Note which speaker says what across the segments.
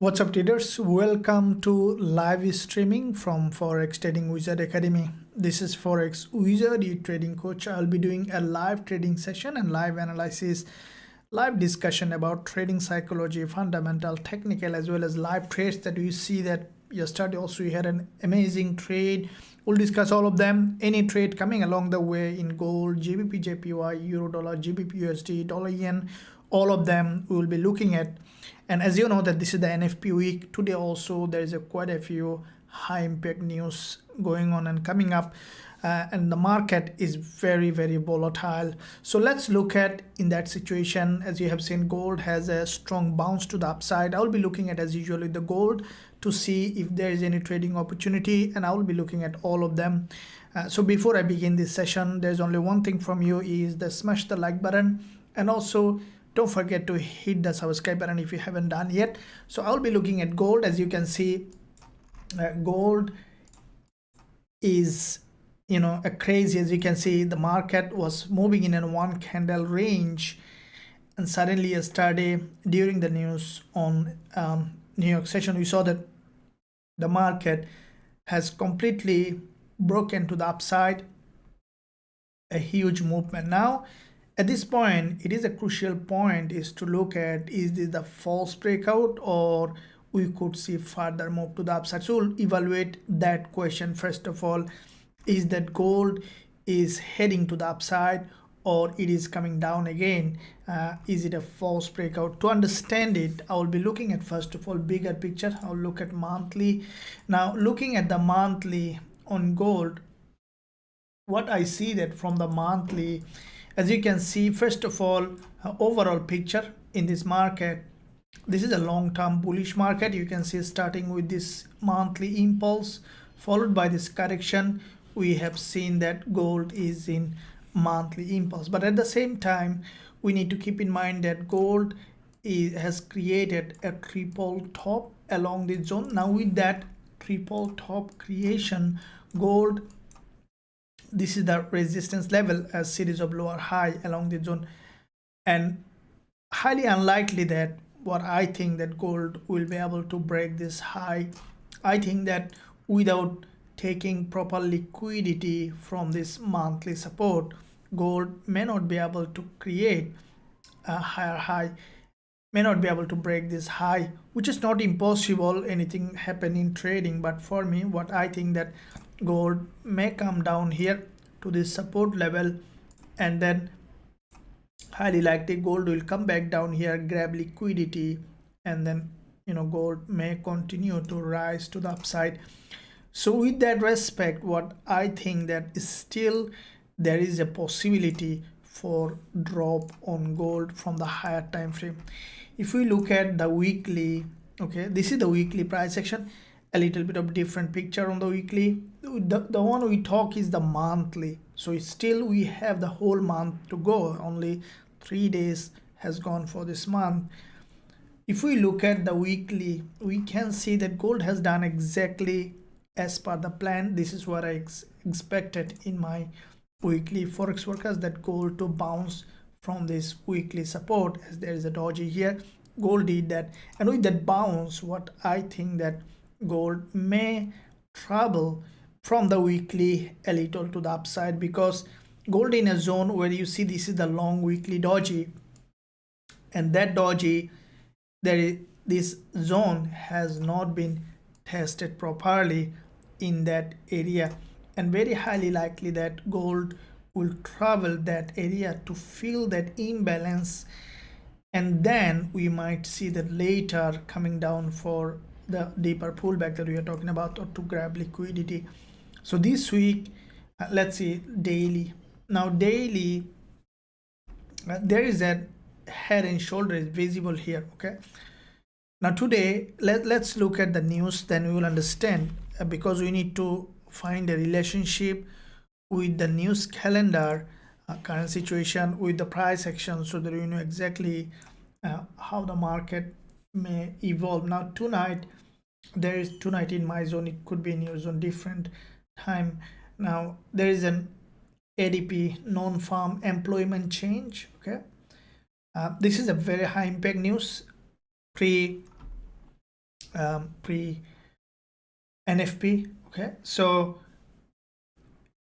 Speaker 1: What's up, traders? Welcome to live streaming from Forex Trading Wizard Academy. This is Forex Wizard, your trading coach. I'll be doing a live trading session and live analysis, live discussion about trading psychology, fundamental, technical, as well as live trades that you see that yesterday also you had an amazing trade. We'll discuss all of them. Any trade coming along the way in gold, GBP, JPY, Euro dollar, GBP, USD, dollar yen, all of them we will be looking at. And as you know that this is the NFP week, today also there is quite a few high impact news going on and coming up, and the market is very volatile. So let's look at in that situation. As you have seen, gold has a strong bounce to the upside. I will be looking at, as usual, with the gold to see if there is any trading opportunity, and I will be looking at all of them. So before I begin this session, there's only one thing from you, is the smash the like button, and also don't forget to hit the subscribe button if you haven't done yet. So I'll be looking at gold. As you can see, gold is a crazy. As you can see, the market was moving in a one candle range, and suddenly yesterday during the news on New York session, we saw that the market has completely broken to the upside, a huge movement. Now at this point, it is a crucial point is to look at, is this the false breakout or we could see further move to the upside? So we'll evaluate that question. First of all, is that gold is heading to the upside or it is coming down again? Is it a false breakout? To understand it, I will be looking at, first of all, bigger picture. I'll look at monthly. Now looking at the monthly on gold, what I see that from the monthly, as you can see, first of all, overall picture in this market, this is a long-term bullish market. You can see starting with this monthly impulse followed by this correction, we have seen that gold is in monthly impulse. But at the same time, we need to keep in mind that gold has created a triple top along this zone. Now with that triple top creation, gold, this is the resistance level, a series of lower high along the zone, and highly unlikely that what I think that gold will be able to break this high. I think that without taking proper liquidity from this monthly support, gold may not be able to create a higher high, may not be able to break this high, which is not impossible, anything happen in trading. But for me, what I think that gold may come down here to this support level, and then highly likely gold will come back down here, grab liquidity, and then gold may continue to rise to the upside. So with that respect, what I think that is still there is a possibility for drop on gold from the higher time frame. If we look at the weekly, okay, this is the weekly price action, a little bit of different picture on the weekly. The one we talk is the monthly. So still we have the whole month to go. Only 3 days has gone for this month. If we look at the weekly, we can see that gold has done exactly as per the plan. This is what I expected in my weekly forex forecast, that gold to bounce from this weekly support, as there is a doji here. Gold did that, and with that bounce, what I think that gold may travel from the weekly a little to the upside, because gold in a zone where you see this is the long weekly doji, and that doji, this zone has not been tested properly in that area, and very highly likely that gold will travel that area to fill that imbalance, and then we might see that later coming down for the deeper pullback that we are talking about, or to grab liquidity. So this week, let's see daily. Now daily, there is a head and shoulder is visible here. Okay, now today let's look at the news, then we will understand, because we need to find a relationship with the news calendar, current situation with the price action, so that we know exactly how the market may evolve. Now tonight, there is tonight in my zone, it could be in your zone, different time. Now there is an ADP, non-farm employment change. Okay, this is a very high impact news. Pre pre NFP. Okay, so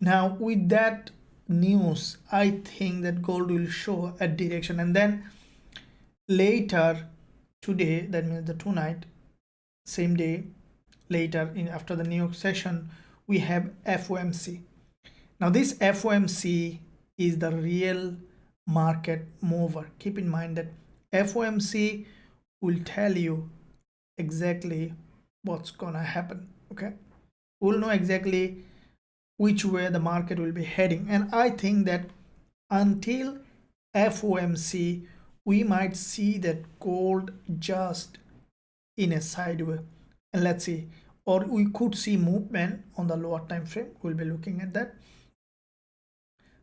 Speaker 1: now with that news, I think that gold will show a direction, and then later today, that means the tonight, same day, later in after the New York session, we have FOMC. Now this FOMC is the real market mover. Keep in mind that FOMC will tell you exactly what's gonna happen. Okay, we'll know exactly which way the market will be heading, and I think that until FOMC we might see that gold just in a sideways, and let's see, or we could see movement on the lower time frame. We'll be looking at that.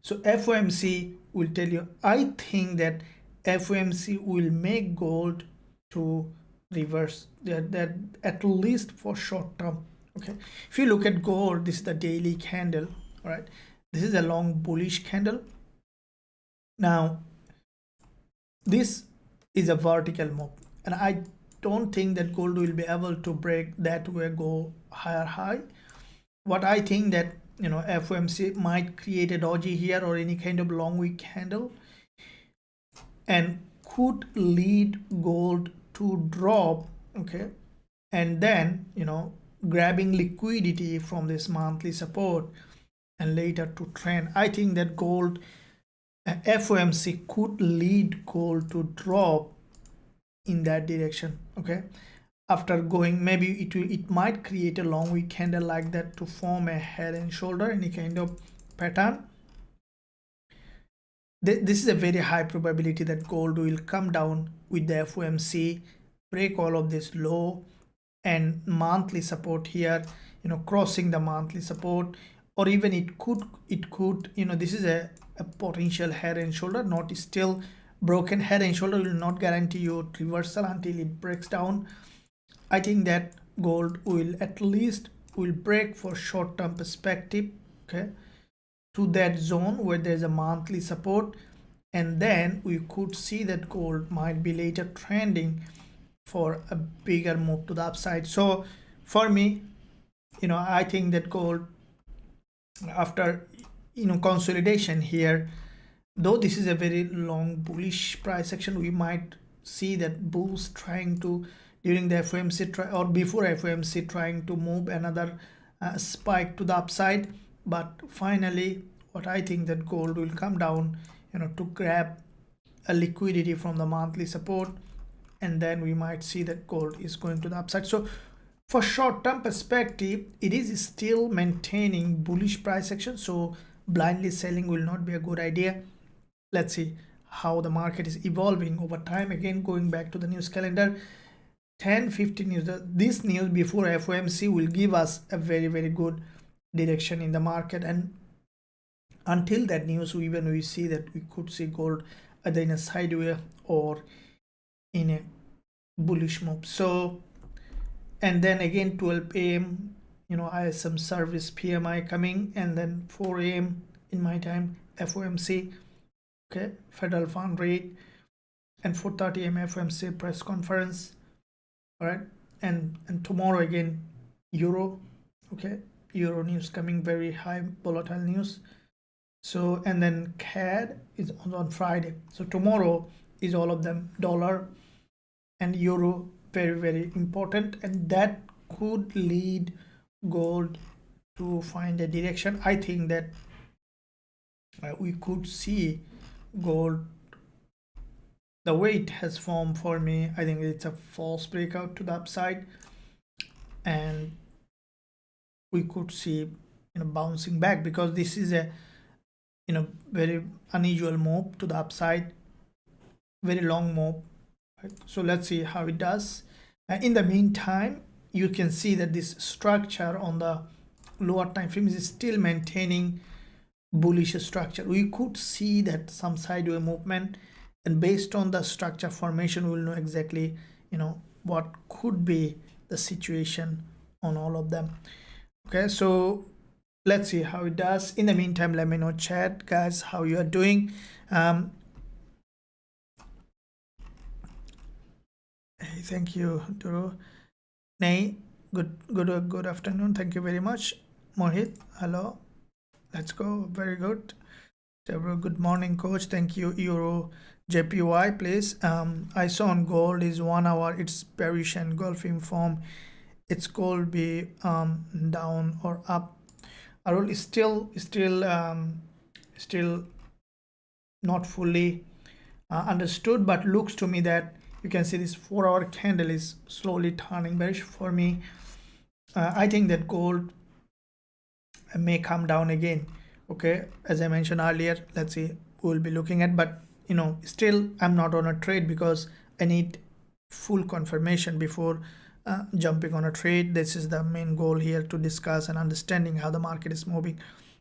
Speaker 1: So FOMC will tell you, I think that FOMC will make gold to reverse that at least for short term. Okay, if you look at gold, this is the daily candle. All right, this is a long bullish candle. Now this is a vertical move, and I don't think that gold will be able to break that way, go higher high. What I think that, you know, FOMC might create a doji here or any kind of long wick candle, and could lead gold to drop. Okay, and then, you know, grabbing liquidity from this monthly support and later to trend. I think that gold FOMC could lead gold to drop in that direction. Okay, after going, maybe it might create a long wick candle like that to form a head and shoulder, any kind of pattern. This is a very high probability that gold will come down with the FOMC, break all of this low and monthly support here, you know, crossing the monthly support, or even it could, you know, this is a potential head and shoulder, not still broken. Head and shoulder will not guarantee you reversal until it breaks down. I think that gold will at least will break for short-term perspective, okay, to that zone where there's a monthly support, and then we could see that gold might be later trending for a bigger move to the upside. So for me, you know, I think that gold, after, you know, consolidation here, though this is a very long bullish price action, we might see that bulls trying to, during the FOMC or before FOMC, trying to move another spike to the upside. But finally, what I think that gold will come down, you know, to grab a liquidity from the monthly support, and then we might see that gold is going to the upside. So for short-term perspective, it is still maintaining bullish price action, so blindly selling will not be a good idea. Let's see how the market is evolving over time. Again, going back to the news calendar, 10-15 news, this news before FOMC will give us a very good direction in the market, and until that news, even we see that we could see gold either in a sideways or in a bullish move. So, and then again 12 a.m, you know, ISM service PMI coming, and then 4 a.m. in my time FOMC, okay, federal fund rate, and 4:30 a.m. FOMC press conference. All right, and tomorrow again euro, okay, euro news coming, very high volatile news. So, and then CAD is on Friday. So tomorrow is all of them, dollar and euro, very important, and that could lead gold to find a direction. I think that we could see gold, the way it has formed, for me, I think it's a false breakout to the upside, and we could see, you know, bouncing back, because this is a, you know, very unusual move to the upside, very long move, right? So let's see how it does. In the meantime, you can see that this structure on the lower time frame is still maintaining bullish structure. We could see that some sideways movement, and based on the structure formation, we'll know exactly, you know, what could be the situation on all of them. Okay, so let's see how it does. In the meantime, let me know, chat guys, how you are doing. Hey, thank you, Duro. Nay, good afternoon. Thank you very much. Mohit, hello. Let's go. Very good. Several good morning, coach. Thank you. Eurujpy, please. I saw on gold is 1 hour. It's bearish and golfing form. It's gold be down or up. Arul is still not fully understood, but looks to me that you can see this 4 hour candle is slowly turning bearish for me. I think that gold may come down again. Okay, as I mentioned earlier, let's see, we'll be looking at, but still I'm not on a trade because I need full confirmation before jumping on a trade. This is the main goal here, to discuss and understanding how the market is moving.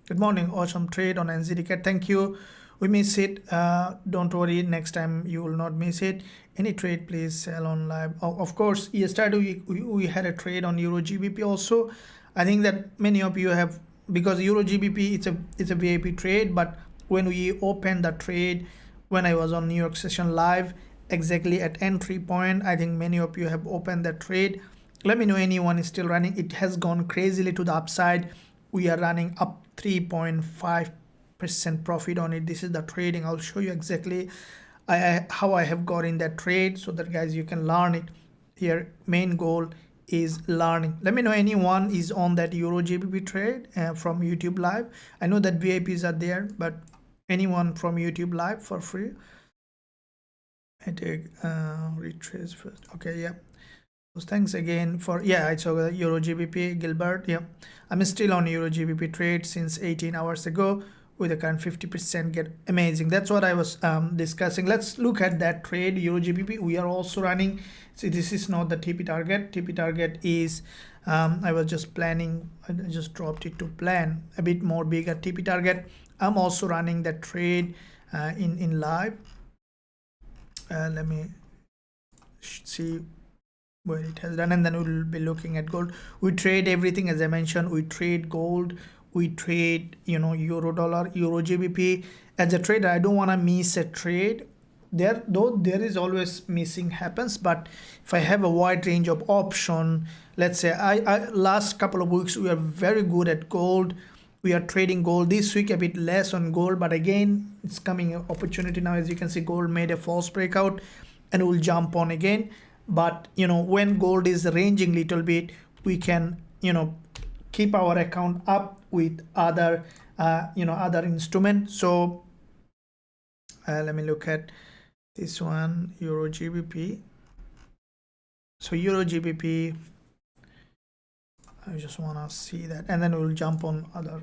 Speaker 1: Good morning. Awesome trade on NZD. Thank you. We miss it. Don't worry, next time you will not miss it. Any trade, please sell on live. Of course, yesterday we had a trade on Eurusd also. I think that many of you have, because Eurusd it's a VIP trade, but when we opened the trade, when I was on New York session live, exactly at entry point, I think many of you have opened that trade. Let me know anyone is still running. It has gone crazily to the upside. We are running up 3.5% profit on it. This is the trading. I'll show you exactly how I have got in that trade, so that guys you can learn it. Here main goal is learning. Let me know anyone is on that Eurusd trade from YouTube live. I know that VIPs are there, but anyone from YouTube live for free. I take retrace first. Okay, yeah. So thanks again for, yeah, I saw Eurusd Gilbert. Yeah, I'm still on Eurusd trade since 18 hours ago with a current 50% get. Amazing. That's what I was discussing. Let's look at that trade Eurusd. We are also running. See, this is not the TP target. TP target is I was just planning. I just dropped it to plan a bit more bigger TP target. I'm also running that trade in live. Let me see where it has done, and then we'll be looking at gold. We trade everything, as I mentioned. We trade gold, we trade euro dollar, Eurusd. As a trader, I don't want to miss a trade there, though there is always missing happens. But if I have a wide range of option, let's say I last couple of weeks we are very good at gold. We are trading gold. This week a bit less on gold, but again it's coming an opportunity now. As you can see, gold made a false breakout and will jump on again. But when gold is ranging little bit, we can keep our account up with other other instrument. So let me look at this one, Eurusd. So Eurusd, I just want to see that, and then we'll jump on other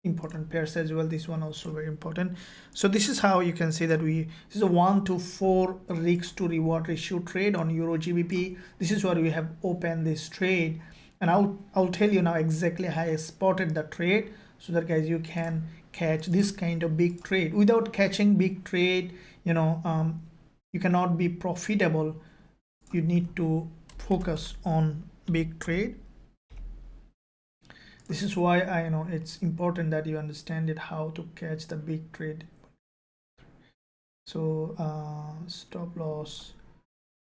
Speaker 1: important pairs as well. This one also very important. So this is how you can see that this is a 1 to 4 risk to reward ratio trade on Eurusd. This is where we have opened this trade, and I'll tell you now exactly how I spotted the trade, so that guys you can catch this kind of big trade. Without catching big trade, you cannot be profitable. You need to focus on big trade. This is why I know it's important that you understand it, how to catch the big trade. So stop loss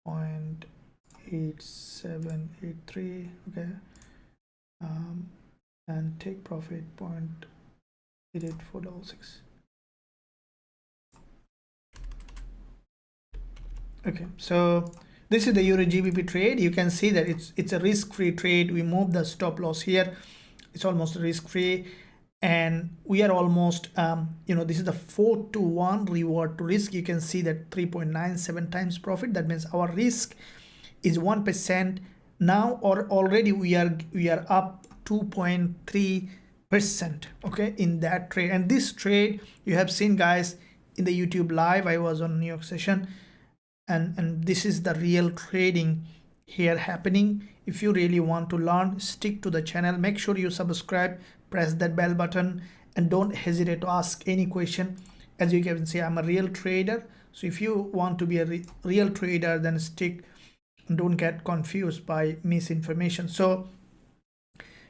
Speaker 1: 0.8783, okay, and take profit 0.88466. Okay, so this is the Eurusd trade. You can see that it's a risk-free trade. We move the stop loss here. It's almost risk-free, and we are almost this is the 4-to-1 reward to risk. You can see that 3.97 times profit. That means our risk is 1% now, or already we are up 2.3%, okay, in that trade. And this trade you have seen, guys, in the YouTube live. I was on New York session, and this is the real trading here happening. If you really want to learn, stick to the channel. Make sure you subscribe, press that bell button, and don't hesitate to ask any question. As you can see, I'm a real trader. So if you want to be a real trader, then stick and don't get confused by misinformation. So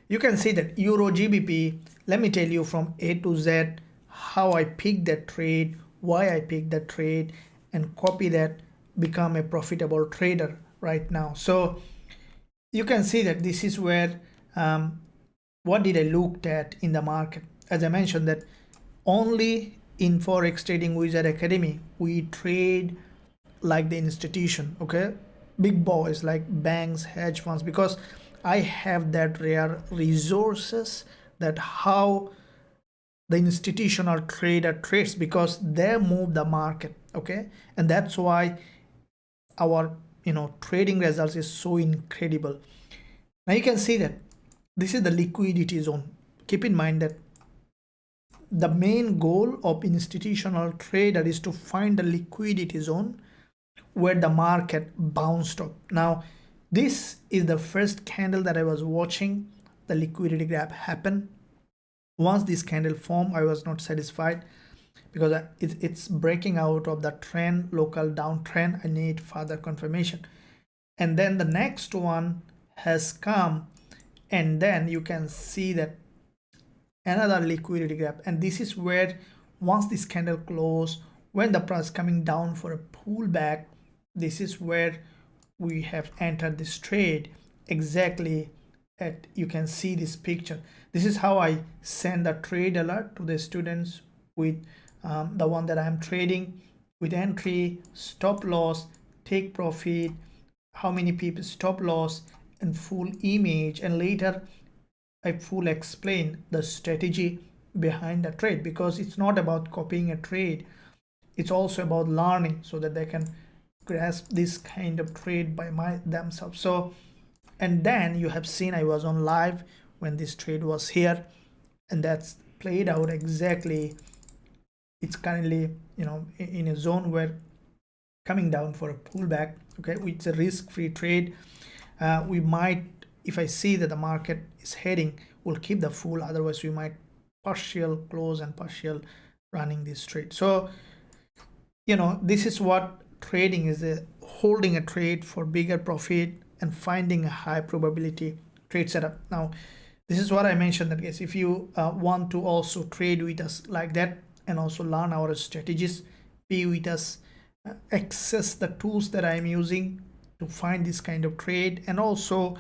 Speaker 1: you can see that Eurusd, let me tell you from A to Z how I picked that trade, why I picked that trade, and copy that, become a profitable trader right now. So you can see that this is where what did I looked at in the market. As I mentioned that only in Forex Trading Wizard Academy we trade like the institution, okay, big boys like banks, hedge funds, because I have that rare resources that how the institutional trader trades, because they move the market, okay, and that's why our trading results is so incredible. Now you can see that this is the liquidity zone. Keep in mind that the main goal of institutional trader is to find the liquidity zone where the market bounced up. Now this is the first candle that I was watching the liquidity gap happen. Once this candle formed, I was not satisfied because it's breaking out of the trend, local downtrend. I need further confirmation. And then the next one has come, and then you can see that another liquidity gap, and this is where once this candle close, when the price coming down for a pullback, this is where we have entered this trade exactly at, you can see this picture. This is how I send a trade alert to the students with the one that I'm trading, with entry, stop loss, take profit, how many people stop loss, and full image. And later I full explain the strategy behind the trade, because it's not about copying a trade, it's also about learning so that they can grasp this kind of trade by themselves. So, and then you have seen I was on live when this trade was here, and that's played out exactly. It's currently in a zone where coming down for a pullback, okay, it's a risk-free trade. We might, if I see that the market is heading, we'll keep the full, otherwise we might partial close and partial running this trade. So this is what trading is, holding a trade for bigger profit and finding a high probability trade setup. Now this is what I mentioned, that guys, if you want to also trade with us like that and also learn our strategies, be with us, access the tools that I'm using to find this kind of trade, and also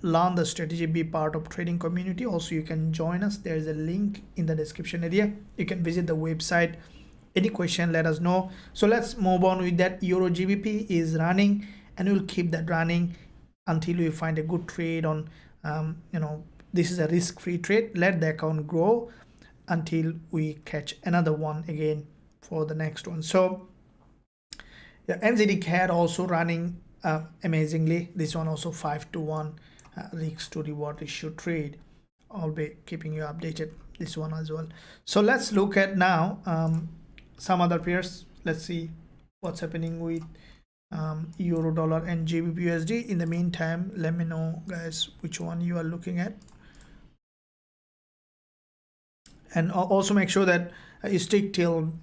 Speaker 1: learn the strategy, be part of trading community. Also you can join us, there is a link in the description area. You can visit the website. Any question, let us know. So let's move on with that. Eurusd is running, and we'll keep that running until we find a good trade on this is a risk-free trade. Let the account grow until we catch another one again for the next one. So yeah, NZD CAD also running amazingly. This one also 5-to-1 risk to reward ratio trade. I'll be keeping you updated this one as well. So let's look at now some other pairs. Let's see what's happening with euro dollar and Gbpusd. In the meantime, let me know guys which one you are looking at, and also make sure that you stick till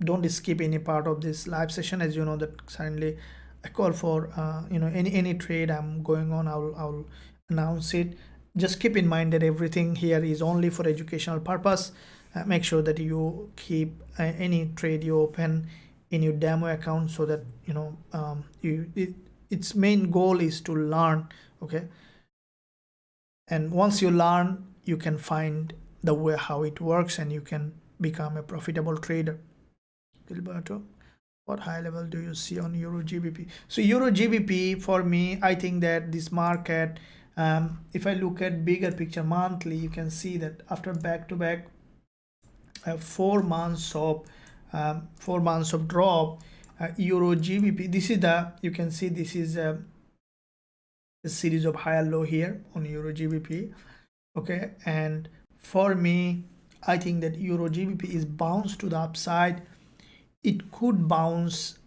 Speaker 1: don't skip any part of this live session. As you know that suddenly I call for any trade I'm going on, I'll announce it. Just keep in mind that everything here is only for educational purpose. Make sure that you keep any trade you open in your demo account, so that its main goal is to learn, okay, and once you learn you can find the way how it works, and you can become a profitable trader. Gilberto, what high level do you see on Eurusd? So Eurusd for me, I think that this market, if I look at bigger picture monthly, you can see that after back-to-back 4 months of drop, Eurusd, this is the, you can see this is a series of higher low here on Eurusd, okay, and for me I think that Eurusd is bounced to the upside. It could bounce,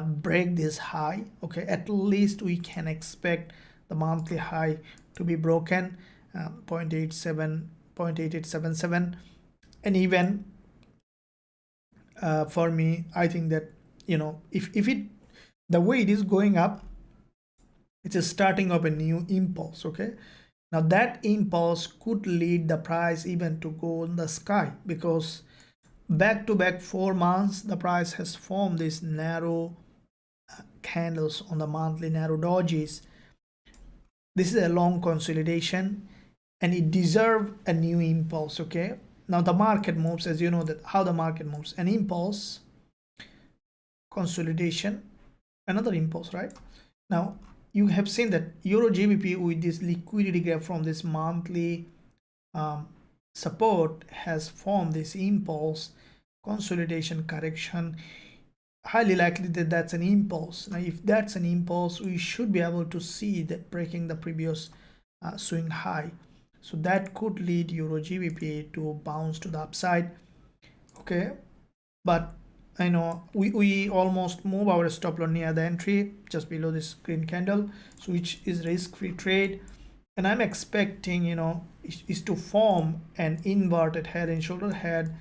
Speaker 1: break this high, okay, at least we can expect the monthly high to be broken, 0.8877, and even for me I think that if it, the way it is going up, it's a starting of a new impulse, okay. Now that impulse could lead the price even to go in the sky, because back-to-back 4 months the price has formed these narrow candles on the monthly, narrow dojis, This is a long consolidation and it deserves a new impulse. Okay, now the market moves, as you know that how the market moves: an impulse, consolidation, another impulse, right? Now you have seen that Euro GBP with this liquidity gap from this monthly support has formed this impulse, consolidation, correction. Highly likely that that's an impulse. Now if that's an impulse, we should be able to see that breaking the previous swing high, so that could lead Euro GBP to bounce to the upside. Okay, but I know we almost move our stop loss near the entry, just below this green candle, so which is risk-free trade. And I'm expecting, is to form an inverted head and shoulder, head,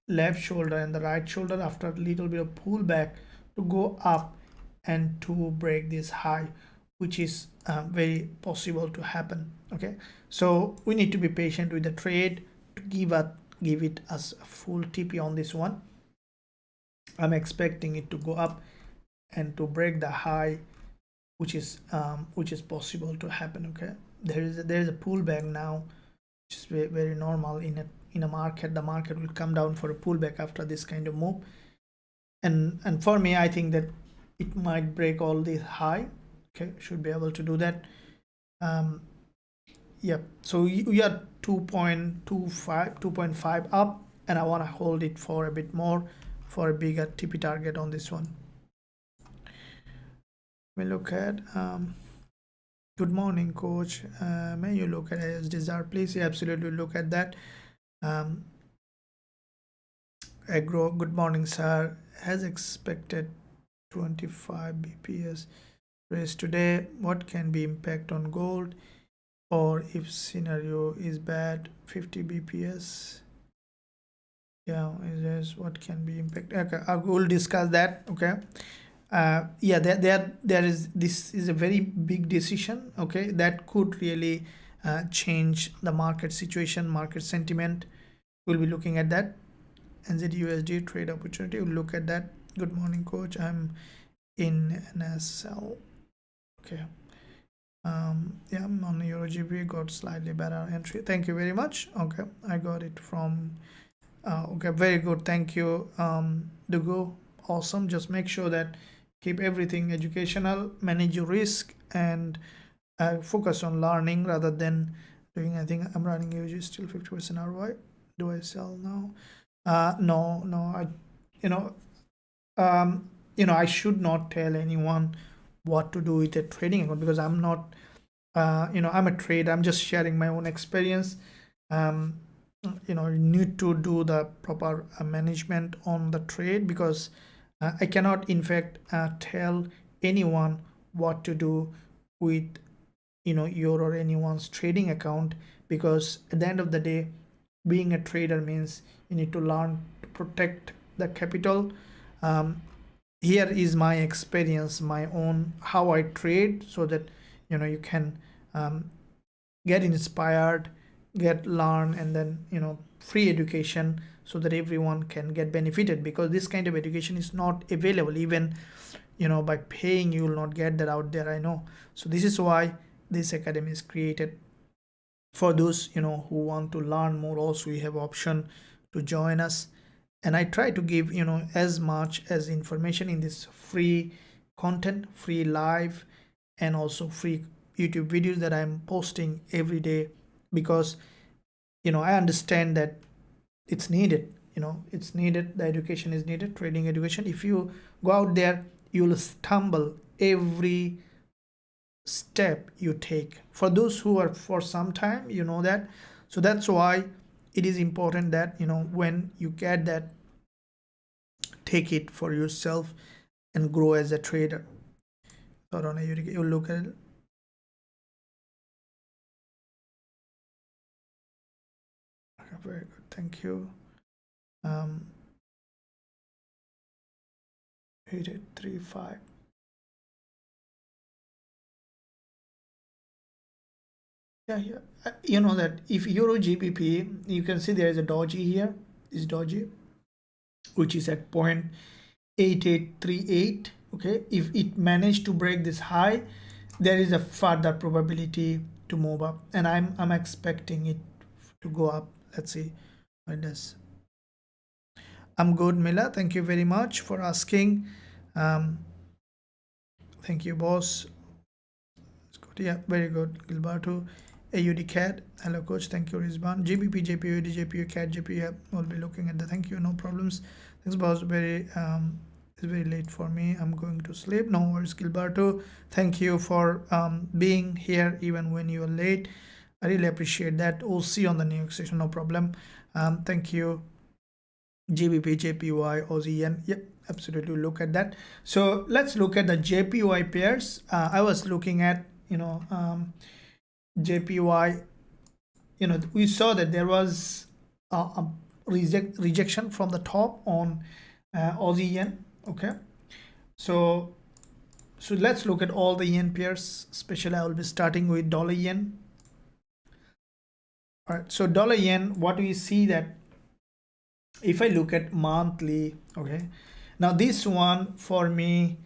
Speaker 1: left shoulder and the right shoulder after a little bit of pullback to go up and to break this high, which is very possible to happen. Okay, so we need to be patient with the trade to give it as a full TP on this one. I'm expecting it to go up and to break the high, which is possible to happen. Okay, there is a pullback now, which is very, very normal in a market. The market will come down for a pullback after this kind of move, and for me, I think that it might break all the high. Okay, should be able to do that. Yep, so we are 2.5 up, and I want to hold it for a bit more for a bigger TP target on this one. We look at good morning, coach. May you look at USD, please? Yeah, absolutely, look at that. Agro, good morning, sir. As expected, 25 bps raise today. What can be impact on gold, or if scenario is bad, 50 bps? Yeah, is what can be impact? Okay, I will discuss that. Okay, yeah, this is a very big decision. Okay, that could really change the market situation, market sentiment. We'll be looking at that. NZUSD trade opportunity, we'll look at that. Good morning, coach. I'm in NSL. Okay, yeah, I'm on EuroGBP, got slightly better entry. Thank you very much. Okay, I got it from okay, very good, thank you, Dugo. Awesome. Just make sure that keep everything educational, manage your risk, and focus on learning rather than doing anything. I'm running UG still 50% ROI. Do I sell now? No, I I should not tell anyone what to do with a trading account, because I'm not I'm a trader. I'm just sharing my own experience. You need to do the proper management on the trade, because I cannot in fact tell anyone what to do with your or anyone's trading account, because at the end of the day, being a trader means you need to learn to protect the capital. Here is my experience, my own, how I trade, so that you can get inspired, get learn, and then free education, so that everyone can get benefited, because this kind of education is not available. Even by paying, you will not get that out there, I know. So this is why this academy is created. For those who want to learn more, also you have option to join us, and I try to give as much as information in this free content, free live, and also free YouTube videos that I'm posting every day, because I understand that it's needed. It's needed. The education is needed, trading education. If you go out there, you'll stumble every step you take. For those who are for some time, that. So that's why it is important that when you get that, take it for yourself and grow as a trader. So on you look at it. Okay, very good, thank you. 8835. Yeah, that if Euro GBP, you can see there is a doji here, this doji, which is at 0.8838. okay, if it managed to break this high, there is a further probability to move up, and I'm expecting it to go up. Let's see what it does. I'm good, Mila. Thank you very much for asking. Um, thank you, boss. It's good. Yeah, very good. Gilberto, AUD CAD. Hello, coach. Thank you, Rizban. GBP, JPU, AUD, JPU, CAD, JPU. Yeah, we'll be looking at the. Thank you. No problems. Thanks, boss. It's very late for me. I'm going to sleep. No worries, Gilberto. Thank you for being here even when you are late. I really appreciate that. We'll see you on the New York session. No problem. Thank you. GBP, JPY, Aussie yen. Yep, absolutely. Look at that. So let's look at the JPY pairs. I was looking at, JPY. We saw that there was a rejection from the top on Aussie yen. Okay, so let's look at all the yen pairs. Especially, I will be starting with dollar yen. All right, so dollar yen. What we see that if I look at monthly, okay, now this one for me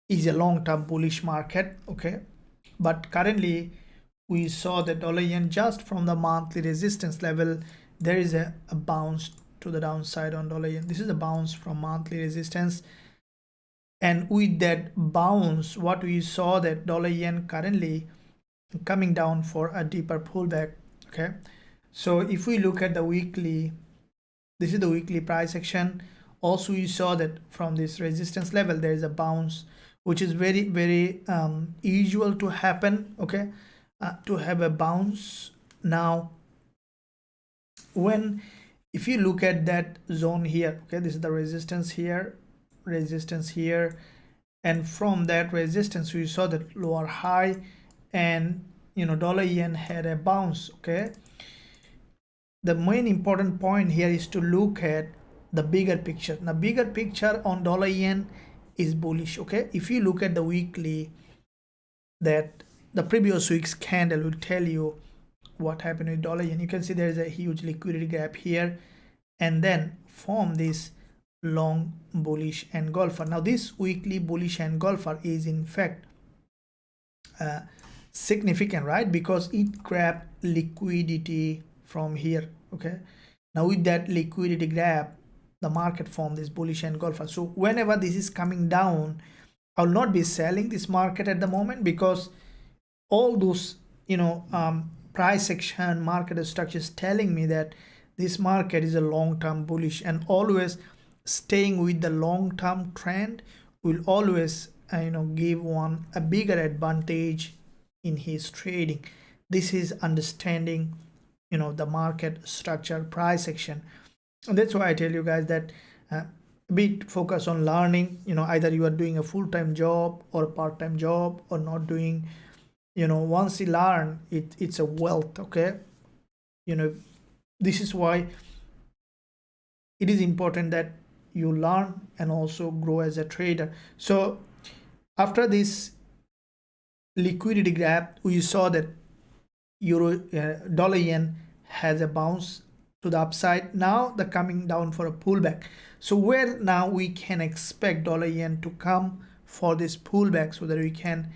Speaker 1: is a long-term bullish market, okay, but currently we saw the dollar yen just from the monthly resistance level. There is a bounce to the downside on dollar yen. This is a bounce from monthly resistance, and with that bounce, what we saw that dollar yen currently coming down for a deeper pullback. Okay, so if we look at the weekly, this is the weekly price action. Also, you saw that from this resistance level there is a bounce, which is very usual to happen. Okay, to have a bounce. Now if you look at that zone here, okay, this is the resistance here, and from that resistance we saw that lower high, and dollar yen had a bounce. Okay, the main important point here is to look at the bigger picture. Now bigger picture on dollar yen is bullish. Okay, if you look at the weekly, that the previous week's candle will tell you what happened with dollar yen. You can see there is a huge liquidity gap here, and then form this long bullish engulfer. Now this weekly bullish engulfer is in fact significant, right? Because it grabbed liquidity from here. Okay, now with that liquidity grab, the market formed this bullish engulfer. So whenever this is coming down, I will not be selling this market at the moment, because all those price action market structures telling me that this market is a long-term bullish, and always staying with the long-term trend will always give one a bigger advantage in his trading. This is understanding the market structure, price action, and that's why I tell you guys that bit focus on learning. Either you are doing a full-time job or a part-time job, or not doing, once you learn it's a wealth. Okay, this is why it is important that you learn and also grow as a trader. So after this liquidity grab, we saw that dollar yen has a bounce to the upside. Now the coming down for a pullback. So where now we can expect dollar yen to come for this pullback, so that we can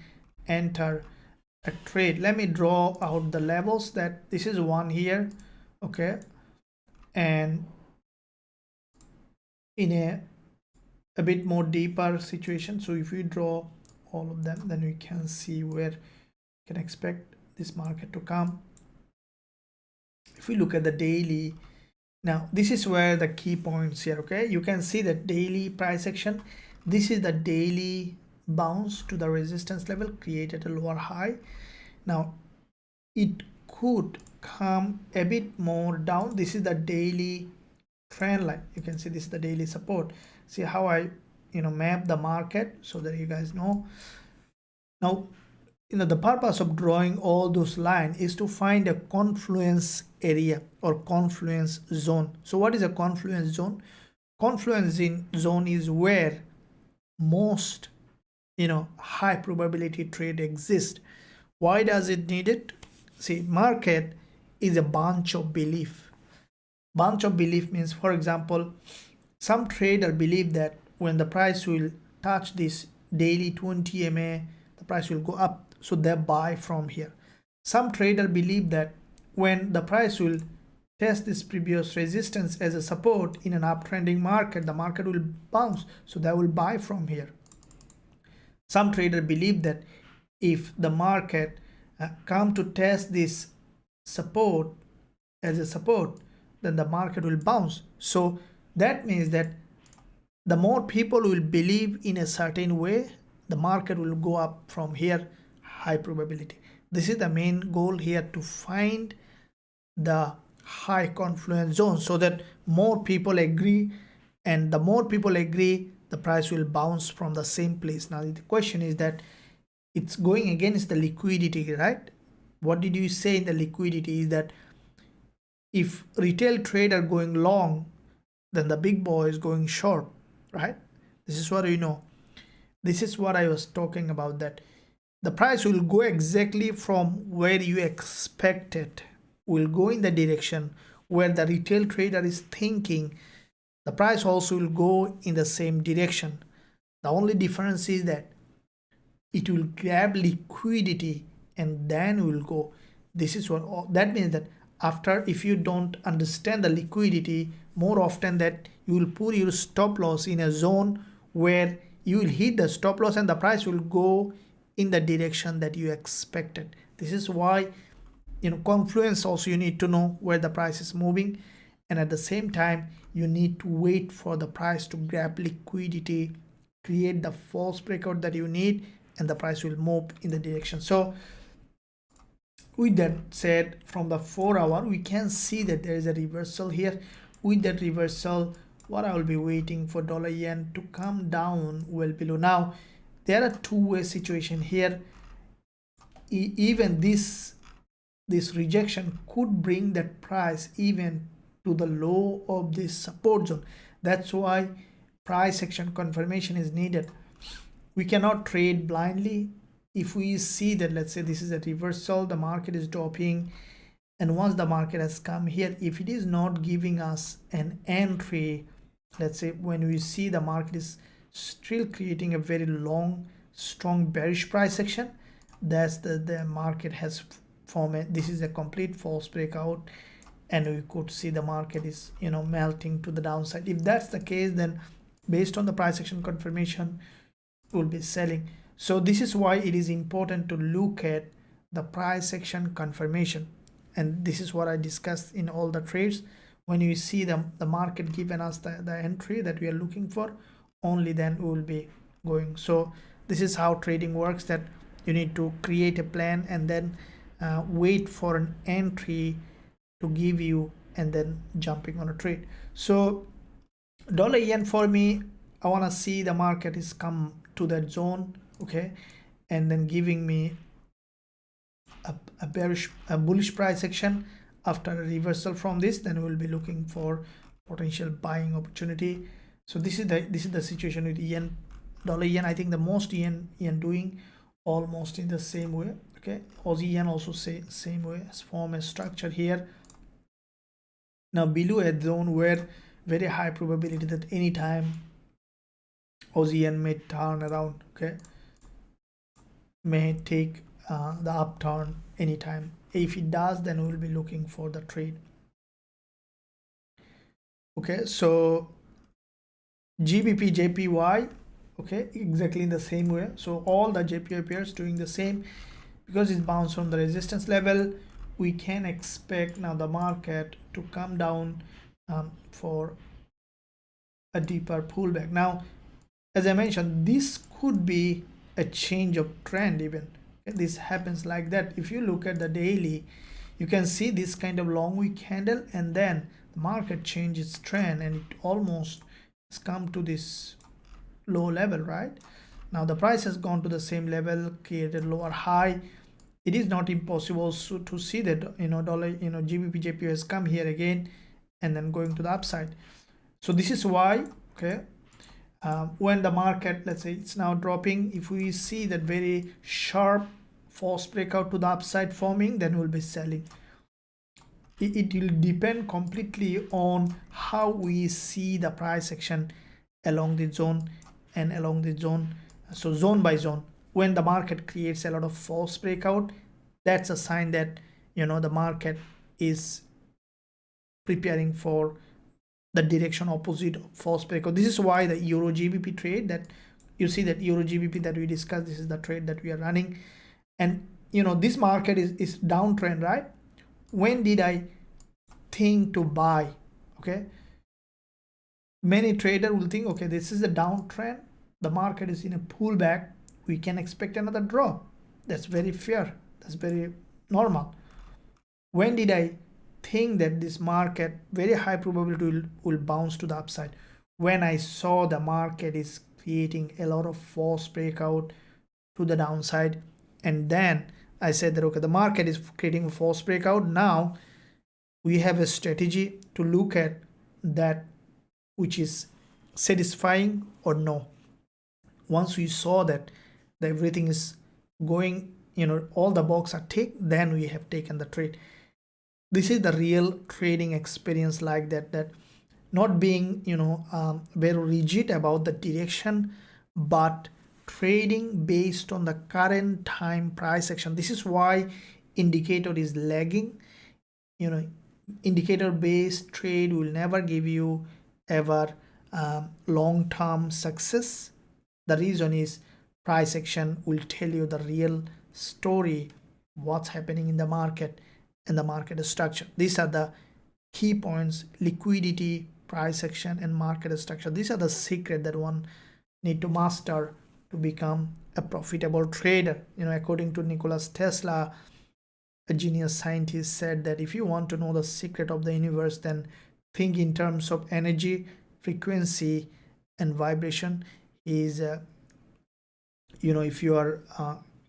Speaker 1: enter a trade. Let me draw out the levels. That this is one here, okay, and in a bit more deeper situation. So if we draw all of them, then we can see where we can expect this market to come. If we look at the daily, now this is where the key points here. Okay, you can see that daily price action. This is the daily bounce to the resistance level, created a lower high. Now it could come a bit more down. This is the daily trend line. You can see this is the daily support. See how I map the market, so that you guys know. Now the purpose of drawing all those lines is to find a confluence area or confluence zone. So what is a confluence zone? Confluence zone is where most high probability trade exists. Why does it need it? See, market is a bunch of belief. Bunch of belief means, for example, some trader believe that when the price will touch this daily 20 MA, the price will go up, so they buy from here. Some trader believe that when the price will test this previous resistance as a support in an uptrending market, the market will bounce, so they will buy from here. Some trader believe that if the market come to test this support as a support, then the market will bounce. So that means that the more people will believe in a certain way, the market will go up from here, high probability. This is the main goal here, to find the high confluence zone so that more people agree, and the more people agree, the price will bounce from the same place. Now the question is that it's going against the liquidity, right? What did you say in the liquidity is that if retail trader going long, then the big boy is going short, right? This is what you know. This is what I was talking about, that the price will go exactly from where you expect it, will go in the direction where the retail trader is thinking. The price also will go in the same direction. The only difference is that it will grab liquidity and then will go. This is what that means, that after, if you don't understand the liquidity, more often that you will put your stop loss in a zone where you will hit the stop loss and the price will go in the direction that you expected. This is why, confluence also, you need to know where the price is moving, and at the same time you need to wait for the price to grab liquidity, create the false breakout that you need, and the price will move in the direction. So with that said, from the 4 hour we can see that there is a reversal here. With that reversal, what I will be waiting for dollar yen to come down well below. Now there are two-way situation here. Even this rejection could bring that price even to the low of this support zone. That's why price action confirmation is needed. We cannot trade blindly. If we see that, let's say this is a reversal, the market is dropping, and once the market has come here, if it is not giving us an entry, let's say when we see the market is still creating a very long strong bearish price action, that's the market has formed. This is a complete false breakout, and we could see the market is melting to the downside. If that's the case, then based on the price action confirmation, will be selling. So this is why it is important to look at the price action confirmation, and this is what I discussed in all the trades. When you see the market given us the entry that we are looking for, only then we will be going. So this is how trading works, that you need to create a plan and then wait for an entry to give you, and then jumping on a trade. So dollar yen, for me, I want to see the market is come to that zone, okay, and then giving me a bullish price action. After a reversal from this, then we will be looking for potential buying opportunity. So this is the situation with yen, dollar yen. I think the most yen doing almost in the same way, okay. Aussie yen also same way, form a structure here. Now below a zone where very high probability that anytime Aussie yen may turn around, okay, may take the upturn anytime. If it does, then we will be looking for the trade. Okay, so GBP JPY, okay, exactly in the same way. So all the JPY pairs doing the same, because it's bounced from the resistance level. We can expect now the market to come down for a deeper pullback. Now, as I mentioned, this could be a change of trend even. This happens like that. If you look at the daily, you can see this kind of long wick candle, and then the market changes trend, and it almost has come to this low level, right? Now the price has gone to the same level, created lower high. It is not impossible to see that dollar, GBP JPY has come here again and then going to the upside. So this is why, okay, when the market, let's say it's now dropping, if we see that very sharp false breakout to the upside forming, then we'll be selling. It will depend completely on how we see the price action along the zone and along the zone. So zone by zone, when the market creates a lot of false breakout, that's a sign that the market is preparing for the direction opposite of false breakout. This is why the Euro GBP trade, that you see that Euro GBP that we discussed, this is the trade that we are running. And this market is downtrend, right? When did I think to buy? Okay, many trader will think, okay, this is a downtrend, the market is in a pullback, we can expect another drop. That's very fair, that's very normal. When did I think that this market very high probability will bounce to the upside? When I saw the market is creating a lot of false breakout to the downside, and then I said that, okay, the market is creating a false breakout. Now we have a strategy to look at that which is satisfying or no. Once we saw that everything is going, all the boxes are ticked, then we have taken the trade. This is the real trading experience, like that not being very rigid about the direction, but trading based on the current time price action. This is why indicator is lagging. Indicator based trade will never give you ever long-term success. The reason is price action will tell you the real story, what's happening in the market and the market structure. These are the key points: liquidity, price action, and market structure. These are the secret that one need to master to become a profitable trader. According to Nikola Tesla, a genius scientist, said that if you want to know the secret of the universe, then think in terms of energy, frequency, and vibration. Is if you are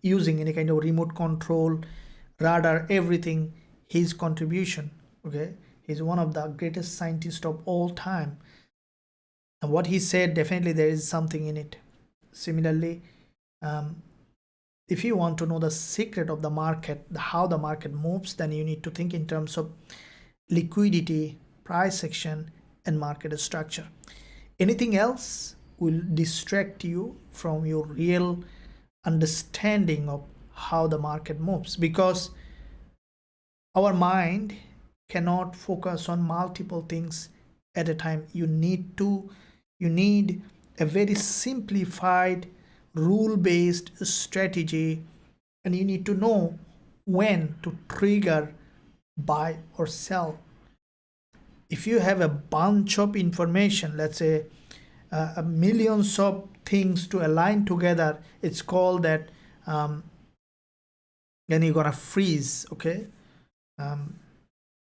Speaker 1: using any kind of remote control, radar, everything, his contribution. Okay, he's one of the greatest scientists of all time, and what he said, definitely there is something in it. Similarly, if you want to know the secret of the market, how the market moves, then you need to think in terms of liquidity, price action, and market structure. Anything else will distract you from your real understanding of how the market moves, because our mind cannot focus on multiple things at a time. You need a very simplified rule-based strategy, and you need to know when to trigger buy or sell. If you have a bunch of information, let's say millions of things to align together, it's called that then you're gonna freeze. Okay,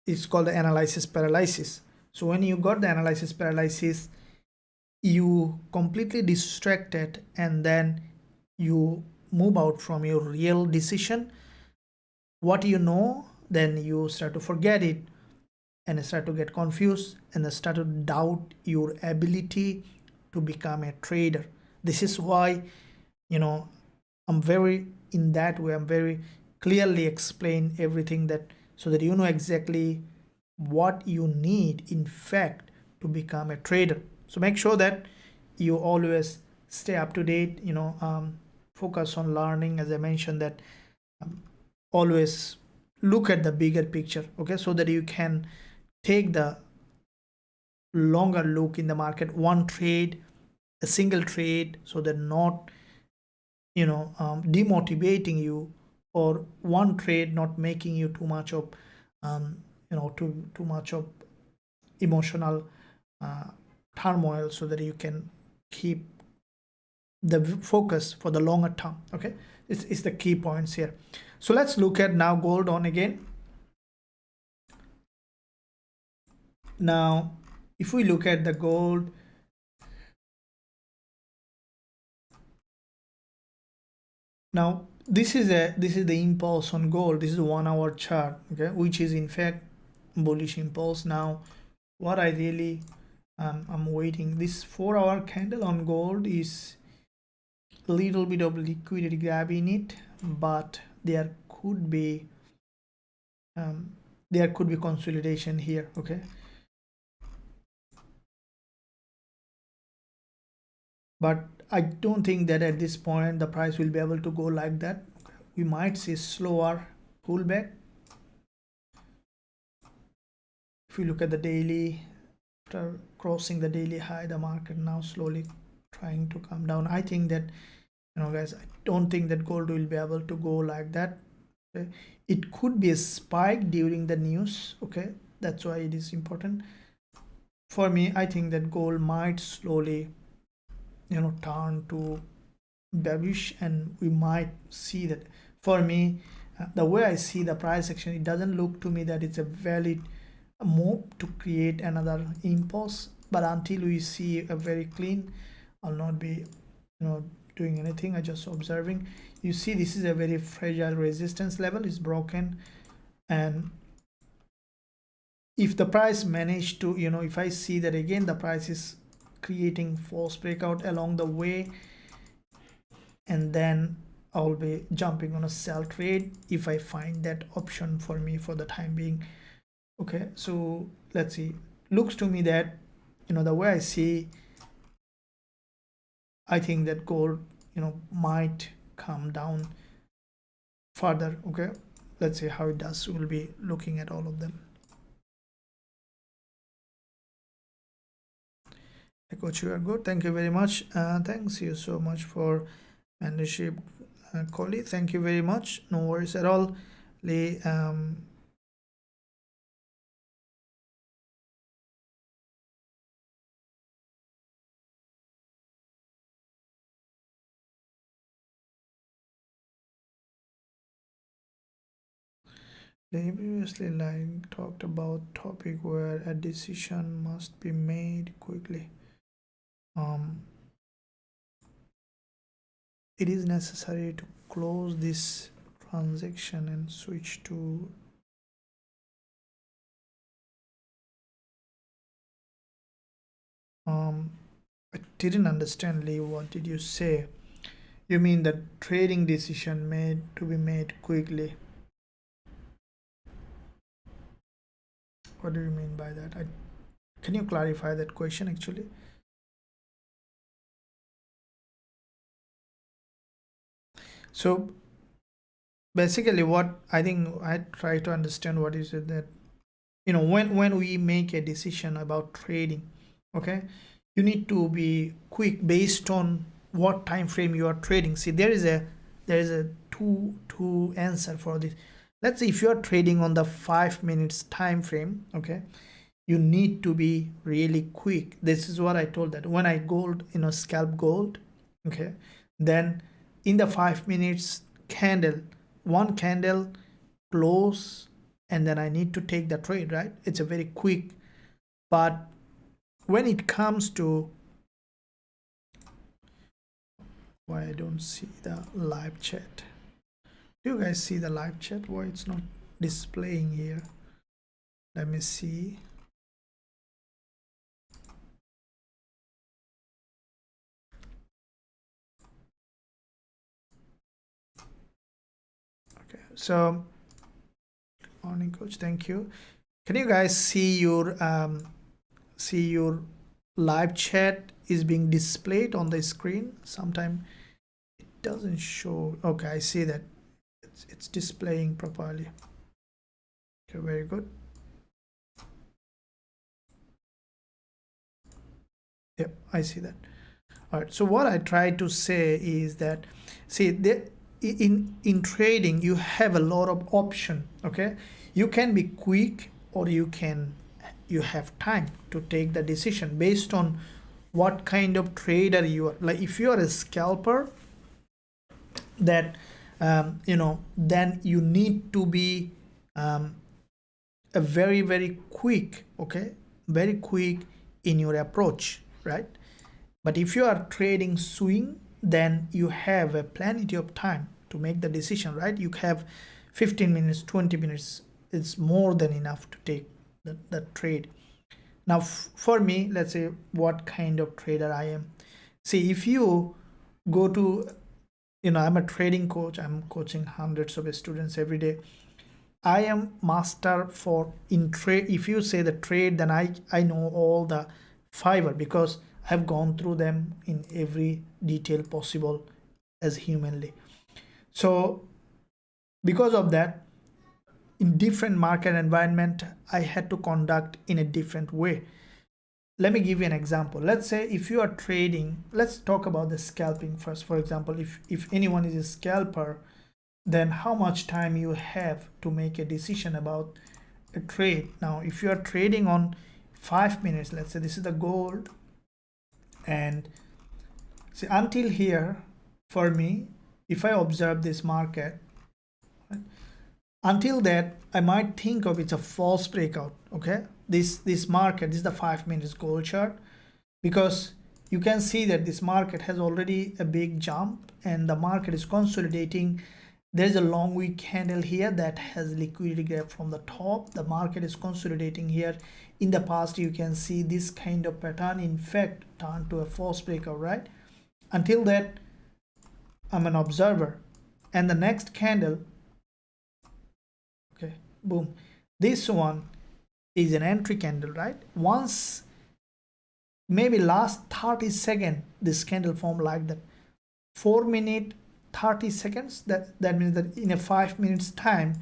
Speaker 1: it's called the analysis paralysis. So when you got the analysis paralysis, you completely distracted, and then you move out from your real decision. What then you start to forget it, and start to get confused, and then start to doubt your ability to become a trader. This is why I'm very clearly explain everything, that so that you know exactly what you need in fact to become a trader. So make sure that you always stay up to date, focus on learning. As I mentioned, that always look at the bigger picture, okay, so that you can take the longer look in the market. One trade, a single trade, so they're not demotivating you, or one trade not making you too much of too much of emotional turmoil, so that you can keep the focus for the longer term. Okay, it's the key points here. So let's look at now gold on again. Now if we look at the gold, now this is the impulse on gold. This is the 1 hour chart, okay, which is in fact bullish impulse. Now what I really I'm waiting, this 4 hour candle on gold is a little bit of liquidity grab in it, but there could be consolidation here. Okay, but I don't think that at this point the price will be able to go like that. We might see slower pullback. If you look at the daily, after crossing the daily high, the market now slowly trying to come down. I think that, guys, I don't think that gold will be able to go like that. Okay? It could be a spike during the news. Okay, that's why it is important for me. I think that gold might slowly turn to bearish, and we might see that. For me, the way I see the price action, it doesn't look to me that it's a valid move to create another impulse. But until we see a very clean, I'll not be doing anything. I just observing. You see, this is a very fragile resistance level, is broken, and if the price managed to, if I see that again the price is creating false breakout along the way, and then I'll be jumping on a sell trade if I find that option for me for the time being. Okay, so let's see. Looks to me that, the way I see, I think that gold, might come down further. Okay, let's see how it does. We'll be looking at all of them. Coach, you are good. Thank you very much. Thanks you so much for mentorship, Coley. Thank you very much. No worries at all. Lee, they previously talked about topic where a decision must be made quickly. It is necessary to close this transaction and switch to I didn't understand, Lee. What did you say? You mean the trading decision made to be made quickly? What do you mean by that? Can you clarify that question actually? So basically what I think I try to understand what is it that, when we make a decision about trading, okay, you need to be quick based on what time frame you are trading. See, there is a two answer for this. Let's say if you are trading on the 5 minutes time frame, okay, you need to be really quick. This is what I told, that when I gold, scalp gold, okay, then in the 5 minutes candle, one candle close, and then I need to take the trade, right? It's a very quick. But when it comes to, why I don't see the live chat? Do you guys see the live chat? Why it's not displaying here? Let me see. Okay, so morning, coach. Thank you. Can you guys see your live chat is being displayed on the screen? Sometimes it doesn't show. Okay, I see that it's displaying properly. Okay, very good. Yep, I see that. All right, so what I try to say is that, see, in trading you have a lot of option. Okay, you can be quick, or you have time to take the decision based on what kind of trader you are. Like if you are a scalper, that then you need to be a very, very quick, okay, very quick in your approach, right? But if you are trading swing, then you have a plenty of time to make the decision, right? You have 15 minutes, 20 minutes. It's more than enough to take the trade. Now for me, let's say what kind of trader I am. See, if you go to, I'm a trading coach. I'm coaching hundreds of students every day. I am master for in trade. If you say the trade, then I know all the fiber, because I've gone through them in every detail possible as humanly. So because of that, in different market environment, I had to conduct in a different way. Let me give you an example. Let's say if you are trading, let's talk about the scalping first. For example, if anyone is a scalper, then how much time you have to make a decision about a trade. Now, if you are trading on 5 minutes, let's say this is the gold, and see until here, for me, if I observe this market, right, until that I might think of it's a false breakout. Okay, this market, this is the 5 minutes gold chart, because you can see that this market has already a big jump and the market is consolidating. There's a long wick candle here that has liquidity gap from the top. The market is consolidating here. In the past, you can see this kind of pattern, in fact, turn to a false breakout, right? Until that, I'm an observer. And the next candle, okay, boom. This one is an entry candle, right? Once, maybe last 30 seconds, this candle formed like that. 4 minute, 30 seconds, that means that in a 5 minutes time,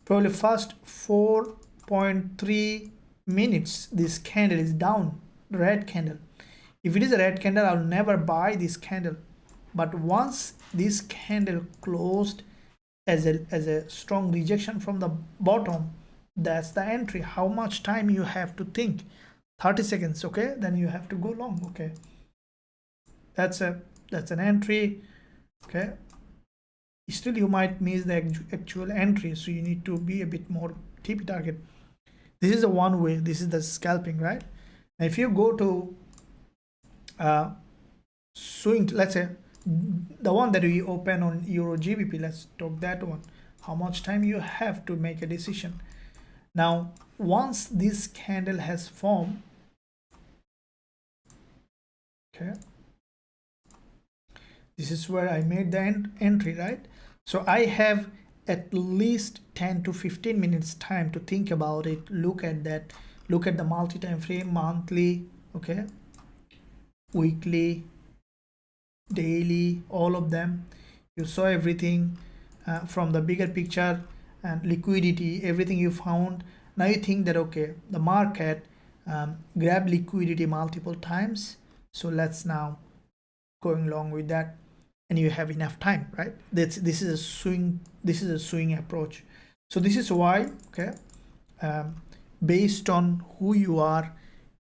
Speaker 1: probably first 4.3 minutes this candle is down, red candle. If it is a red candle, I'll never buy this candle. But once this candle closed as a strong rejection from the bottom, that's the entry. How much time you have to think? 30 seconds. Okay, then you have to go long. Okay, that's an entry. Okay, still you might miss the actual entry, so you need to be a bit more TP target. This is the one way. This is the scalping, right? Now if you go to swing, let's say the one that we open on Eurusd, let's talk that one. How much time you have to make a decision? Now once this candle has formed, okay, this is where I made the entry, right? So I have at least 10 to 15 minutes time to think about it. Look at that, look at the multi-time frame, monthly, okay, weekly, daily, all of them. You saw everything from the bigger picture and liquidity, everything you found. Now you think that, okay, the market grabbed liquidity multiple times, so let's now going along with that, and you have enough time, right? This is a swing approach. So this is why, okay, based on who you are,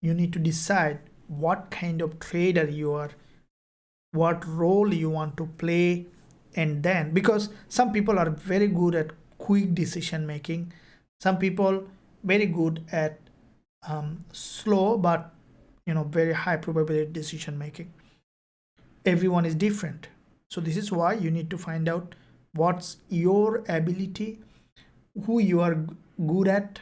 Speaker 1: you need to decide what kind of trader you are, what role you want to play. And then, because some people are very good at quick decision making, some people very good at slow but very high probability decision making. Everyone is different. So this is why you need to find out what's your ability, who you are good at.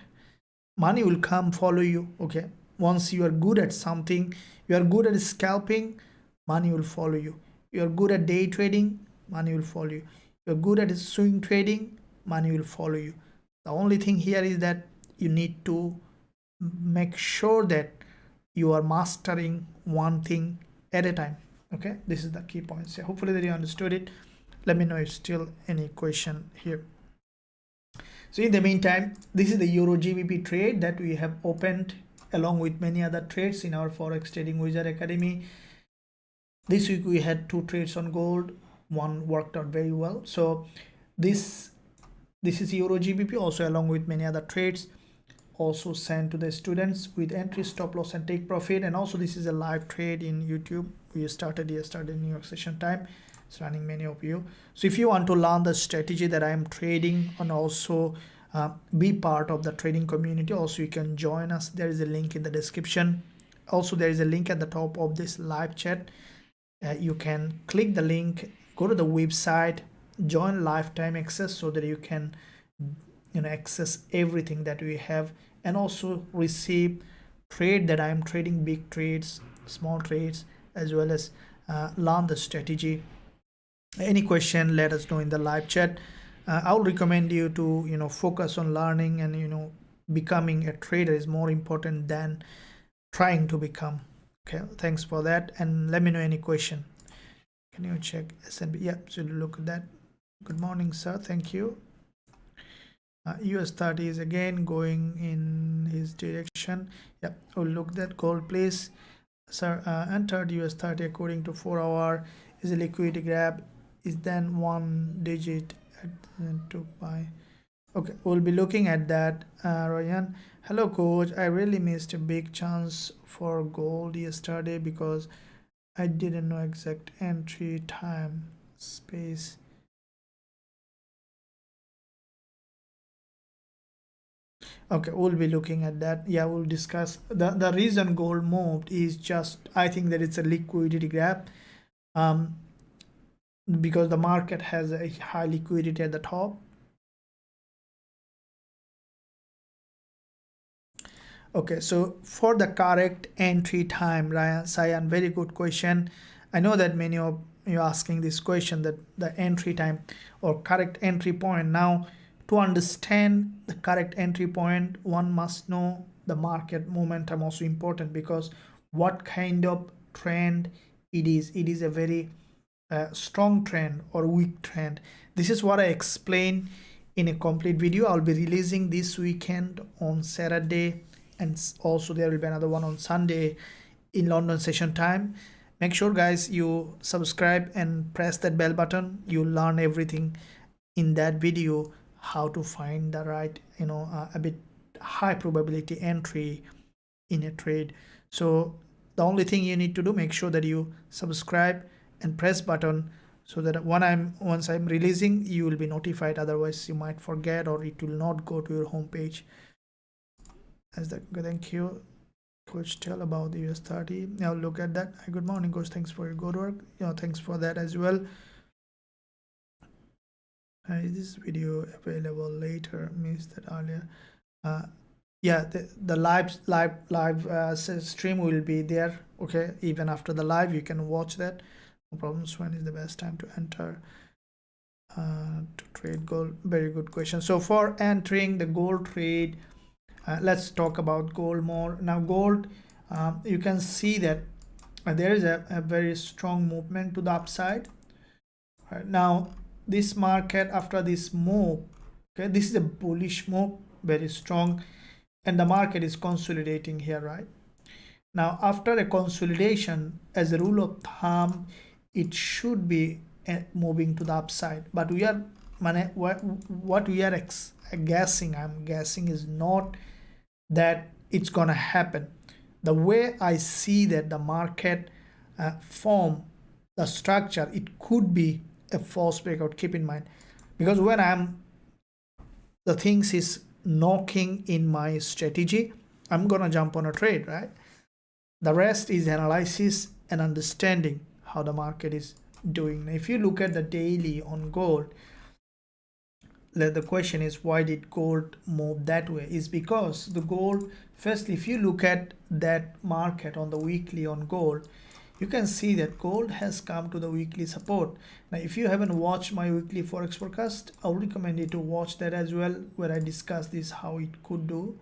Speaker 1: Money will come follow you. Okay, once you are good at something, you are good at scalping, money will follow you. You are good at day trading, money will follow you. You're good at swing trading, money will follow you. The only thing here is that you need to make sure that you are mastering one thing at a time. Okay, this is the key points. So hopefully that you understood it. Let me know if still any question here. So in the meantime, this is the Eurusd trade that we have opened along with many other trades in our Forex Trading Wizard Academy. This week we had 2 trades on gold. One worked out very well. So this is Eurusd, also along with many other trades, also sent to the students with entry, stop loss and take profit. And also this is a live trade in YouTube. We started yesterday New York session time. It's running many of you. So if you want to learn the strategy that I am trading and also be part of the trading community, also you can join us. There is a link in the description. Also there is a link at the top of this live chat. You can click the link, go to the website, join lifetime access so that you can access everything that we have, and also receive trade that I am trading, big trades, small trades, as well as learn the strategy. Any question, let us know in the live chat. I would recommend you to focus on learning, and becoming a trader is more important than trying to become. Okay. Okay, thanks for that, and let me know any question. Can you check S&P? Yeah, so look at that. Good morning, sir. Thank you. US30 is again going in his direction. Yeah, we'll look at that. Gold, please. Sir, entered US30 according to 4 hour is a liquidity grab, is then one digit at took by. Okay, we'll be looking at that. Ryan, hello coach, I really missed a big chance for gold yesterday because I didn't know exact entry time space. Okay, we'll be looking at that. Yeah, we'll discuss the reason gold moved is just, I think that it's a liquidity grab, because the market has a high liquidity at the top. Okay, so for the correct entry time, Ryan Sayan, very good question. I know that many of you asking this question, that the entry time or correct entry point. Now, to understand the correct entry point, one must know the market momentum, also important, because what kind of trend it is. It is a very strong trend or weak trend. This is what I explained in a complete video. I'll be releasing this weekend on Saturday, and also there will be another one on Sunday in London session time. Make sure guys you subscribe and press that bell button. You'll learn everything in that video, how to find the right, a bit high probability entry in a trade. So the only thing you need to do, make sure that you subscribe and press button, so that once I'm releasing, you will be notified. Otherwise you might forget, or it will not go to your home page. As that, thank you coach. Tell about the US30. Now look at that. Good morning coach, thanks for your good work. Thanks for that as well. Is this video available later? Missed that earlier. Yeah, the live stream will be there. Okay, even after the live you can watch that, no problems. When is the best time to enter to trade gold? Very good question. So for entering the gold trade, let's talk about gold more. Now gold, you can see that there is a very strong movement to the upside. Right now this market, after this move, okay, this is a bullish move, very strong, and the market is consolidating here. Right now, after a consolidation, as a rule of thumb, it should be moving to the upside, but we are what we are guessing, I'm guessing, is not that it's gonna happen. The way I see that the market form, the structure, it could be a false breakout. Keep in mind, because when the things is knocking in my strategy, I'm gonna jump on a trade, right? The rest is analysis and understanding how the market is doing. If you look at the daily on gold, the question is, why did gold move that way? Is because the gold, firstly, if you look at that market on the weekly on gold, you can see that gold has come to the weekly support. Now if you haven't watched my weekly forex forecast, I would recommend you to watch that as well, where I discuss this, how it could do.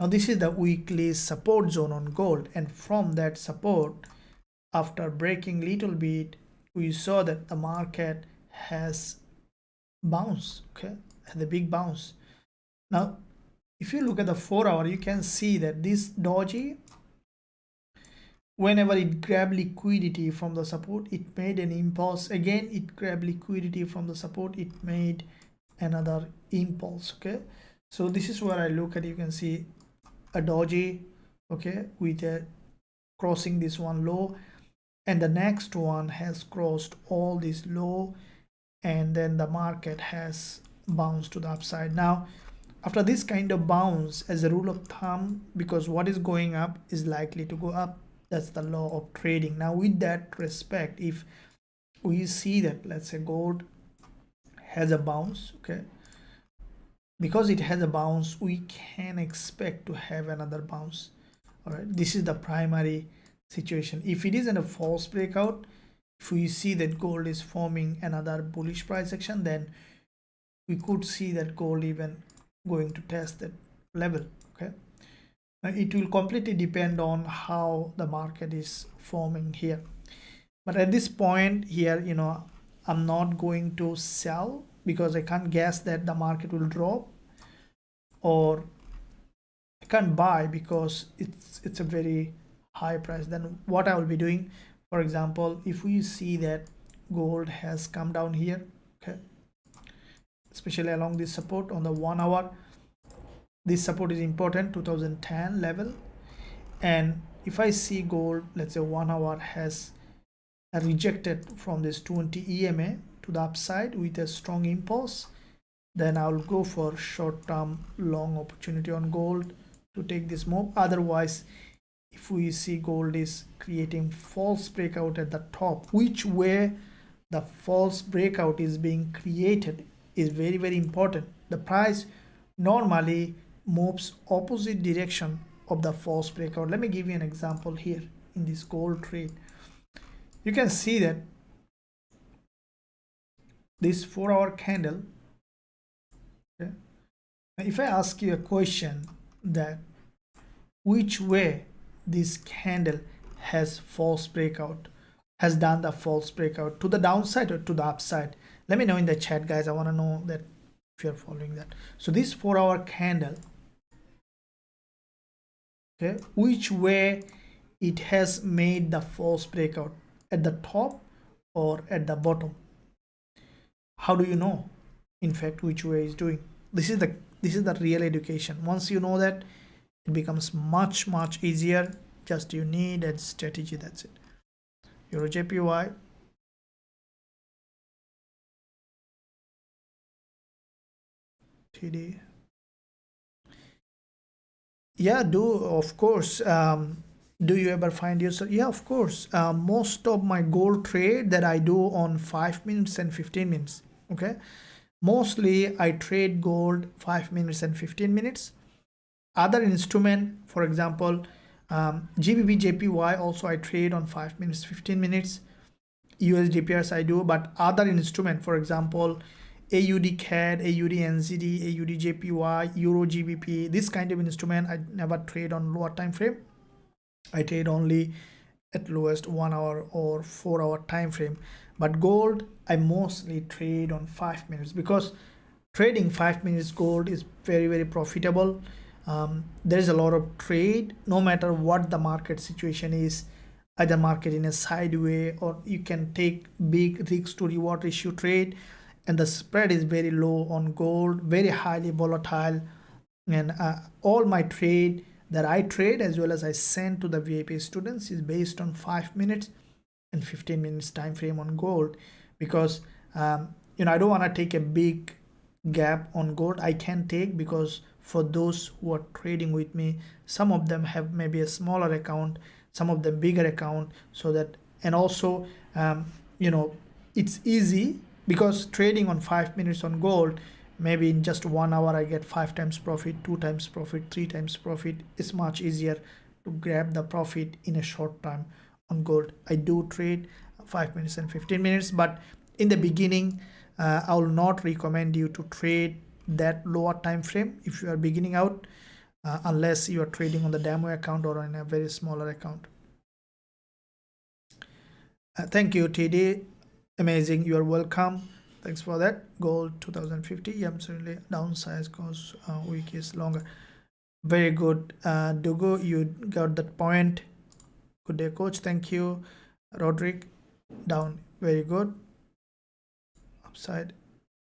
Speaker 1: Now this is the weekly support zone on gold, and from that support, after breaking little bit, we saw that the market has bounced, okay, had a big bounce. Now if you look at the 4 hour, you can see that this doji, whenever it grabbed liquidity from the support, it made an impulse. Again it grabbed liquidity from the support, it made another impulse. Okay, so this is where I look at. You can see a doji, okay, with a crossing this one low, and the next one has crossed all this low, and then the market has bounced to the upside. Now after this kind of bounce, as a rule of thumb, because what is going up is likely to go up, that's the law of trading. Now with that respect, if we see that, let's say gold has a bounce, okay, because it has a bounce, we can expect to have another bounce. All right, this is the primary situation. If it isn't a false breakout, if we see that gold is forming another bullish price action, then we could see that gold even going to test that level. Okay, It will completely depend on how the market is forming here. But at this point here, I'm not going to sell because I can't guess that the market will drop, or I can't buy because it's a very high price. Then what I will be doing, for example, if we see that gold has come down here, okay, especially along this support on the 1 hour, this support is important, 2010 level. And if I see gold, let's say 1 hour has rejected from this 20 EMA to the upside with a strong impulse, then I'll go for short-term long opportunity on gold to take this move. Otherwise, if we see gold is creating false breakout at the top, which way the false breakout is being created is very, very important. The price normally moves opposite direction of the false breakout. Let me give you an example here in this gold trade. You can see that this 4-hour candle, okay, if I ask you a question that which way this candle has false breakout, has done the false breakout, to the downside or to the upside, let me know in the chat, guys. I want to know that if you're following that. So this 4-hour candle, okay, which way it has made the false breakout, at the top or at the bottom? How do you know in fact which way is doing? This is the real education. Once you know that, it becomes much easier. Just you need a strategy, that's it. Eurusdjpy, TD, yeah, do of course. Do you ever find yourself? Yeah, of course. Most of my gold trade that I do on 5 minutes and 15 minutes, okay, mostly I trade gold 5 minutes and 15 minutes. Other instrument, for example, Gbpusd also I trade on 5 minutes 15 minutes. USDPS I do, but other instrument, for example, AUD CAD, AUD NZD, AUD JPY, Euro GBP, this kind of instrument I never trade on lower time frame. I trade only at lowest 1 hour or 4 hour time frame. But gold I mostly trade on 5 minutes because trading 5 minutes gold is very, very profitable. There's a lot of trade no matter what the market situation is, either market in a sideway, or you can take big risk to reward ratio trade, and the spread is very low on gold, very highly volatile. And all my trade that I trade as well as I send to the VIP students is based on 5 minutes and 15 minutes time frame on gold, because I don't want to take a big gap on gold. I can take, because for those who are trading with me, some of them have maybe a smaller account, some of them bigger account, so that, and also it's easy because trading on 5 minutes on gold, maybe in just 1 hour I get 5 times profit, 2 times profit, 3 times profit. It's much easier to grab the profit in a short time on gold. I do trade 5 minutes and 15 minutes, but in the beginning I will not recommend you to trade that lower time frame if you are beginning out, unless you are trading on the demo account or in a very smaller account. Thank you, TD. Amazing, you are welcome. Thanks for that. Gold 2050. Yeah, certainly downsize because week is longer. Very good, Dugo, you got that point. Good day, coach. Thank you. Roderick, down. Very good. Upside.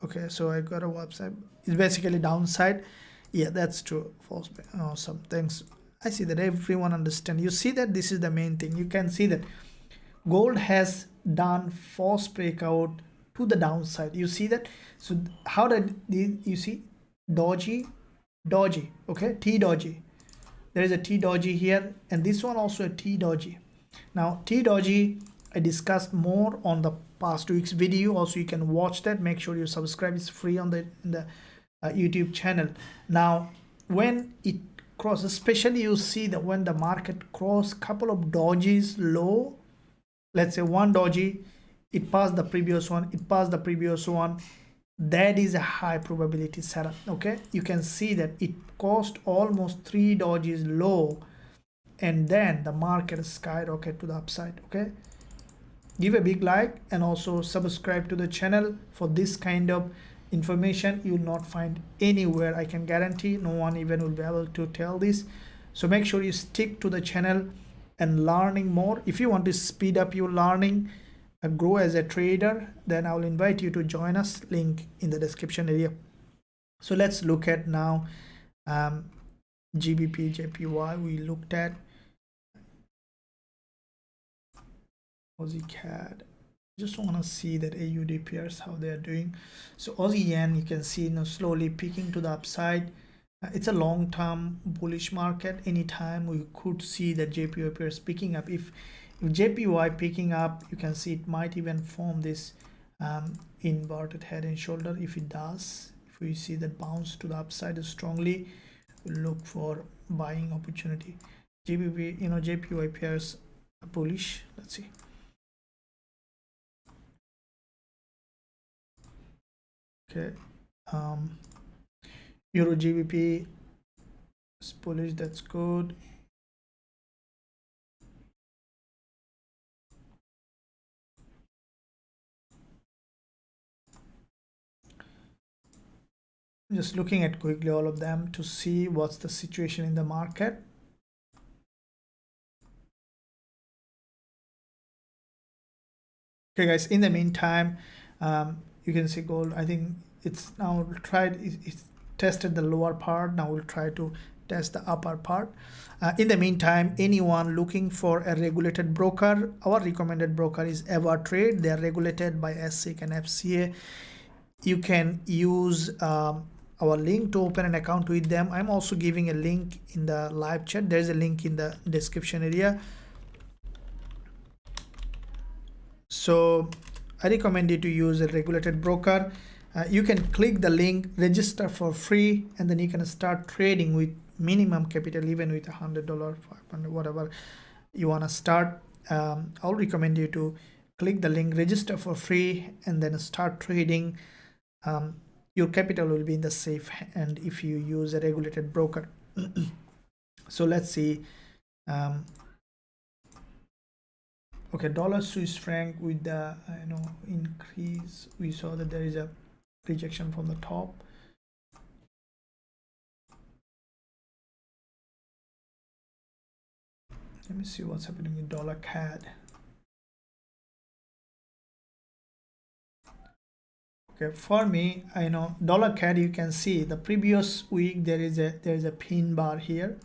Speaker 1: Okay, so I got a upside. It's basically downside. Yeah, that's true. False. Awesome. Thanks. I see that everyone understand. You see that this is the main thing. You can see that gold has done false breakout to the downside. You see that? So how did you see doji, okay, T doji. There is a T doji here, and this one also a T doji. Now T doji I discussed more on the past week's video. Also you can watch that. Make sure you subscribe. It's free on the YouTube channel. Now when it crosses, especially you see that when the market cross couple of dojis low, let's say one doji, it passed the previous one, it passed the previous one, that is a high probability setup. Okay, you can see that it cost almost 3 dodges low, and then the market skyrocket to the upside. Okay, give a big like and also subscribe to the channel for this kind of information you will not find anywhere. I can guarantee no one even will be able to tell this. So make sure you stick to the channel and learning more. If you want to speed up your learning and grow as a trader, then I will invite you to join us, link in the description area. So let's look at now GBP JPY. We looked at Aussie CAD. Just want to see that AUD pairs how they are doing. So Aussie yen, you can see slowly peaking to the upside. It's a long-term bullish market. Anytime we could see that JPY pairs picking up. If JPY picking up, you can see it might even form this inverted head and shoulder. If it does, if we see that bounce to the upside strongly, we'll look for buying opportunity. GBP, JPY pairs bullish. Let's see. Okay, Euro GBP is bullish. That's good. Just looking at quickly all of them to see what's the situation in the market. Okay, guys. In the meantime, you can see gold. I think it's now tried. It's tested the lower part. Now we'll try to test the upper part. In the meantime, anyone looking for a regulated broker, our recommended broker is EverTrade. They are regulated by SEC and FCA. You can use our link to open an account with them. I'm also giving a link in the live chat. There's a link in the description area. So I recommend you to use a regulated broker. You can click the link, register for free, and then you can start trading with minimum capital, even with $100, $500, whatever you want to start. I'll recommend you to click the link, register for free, and then start trading. Your capital will be in the safe hand if you use a regulated broker. So let's see. Okay, dollar Swiss franc with the increase, we saw that there is a rejection from the top. Let me see what's happening with dollar CAD. Okay, for me, dollar CAD, you can see the previous week there is a pin bar here.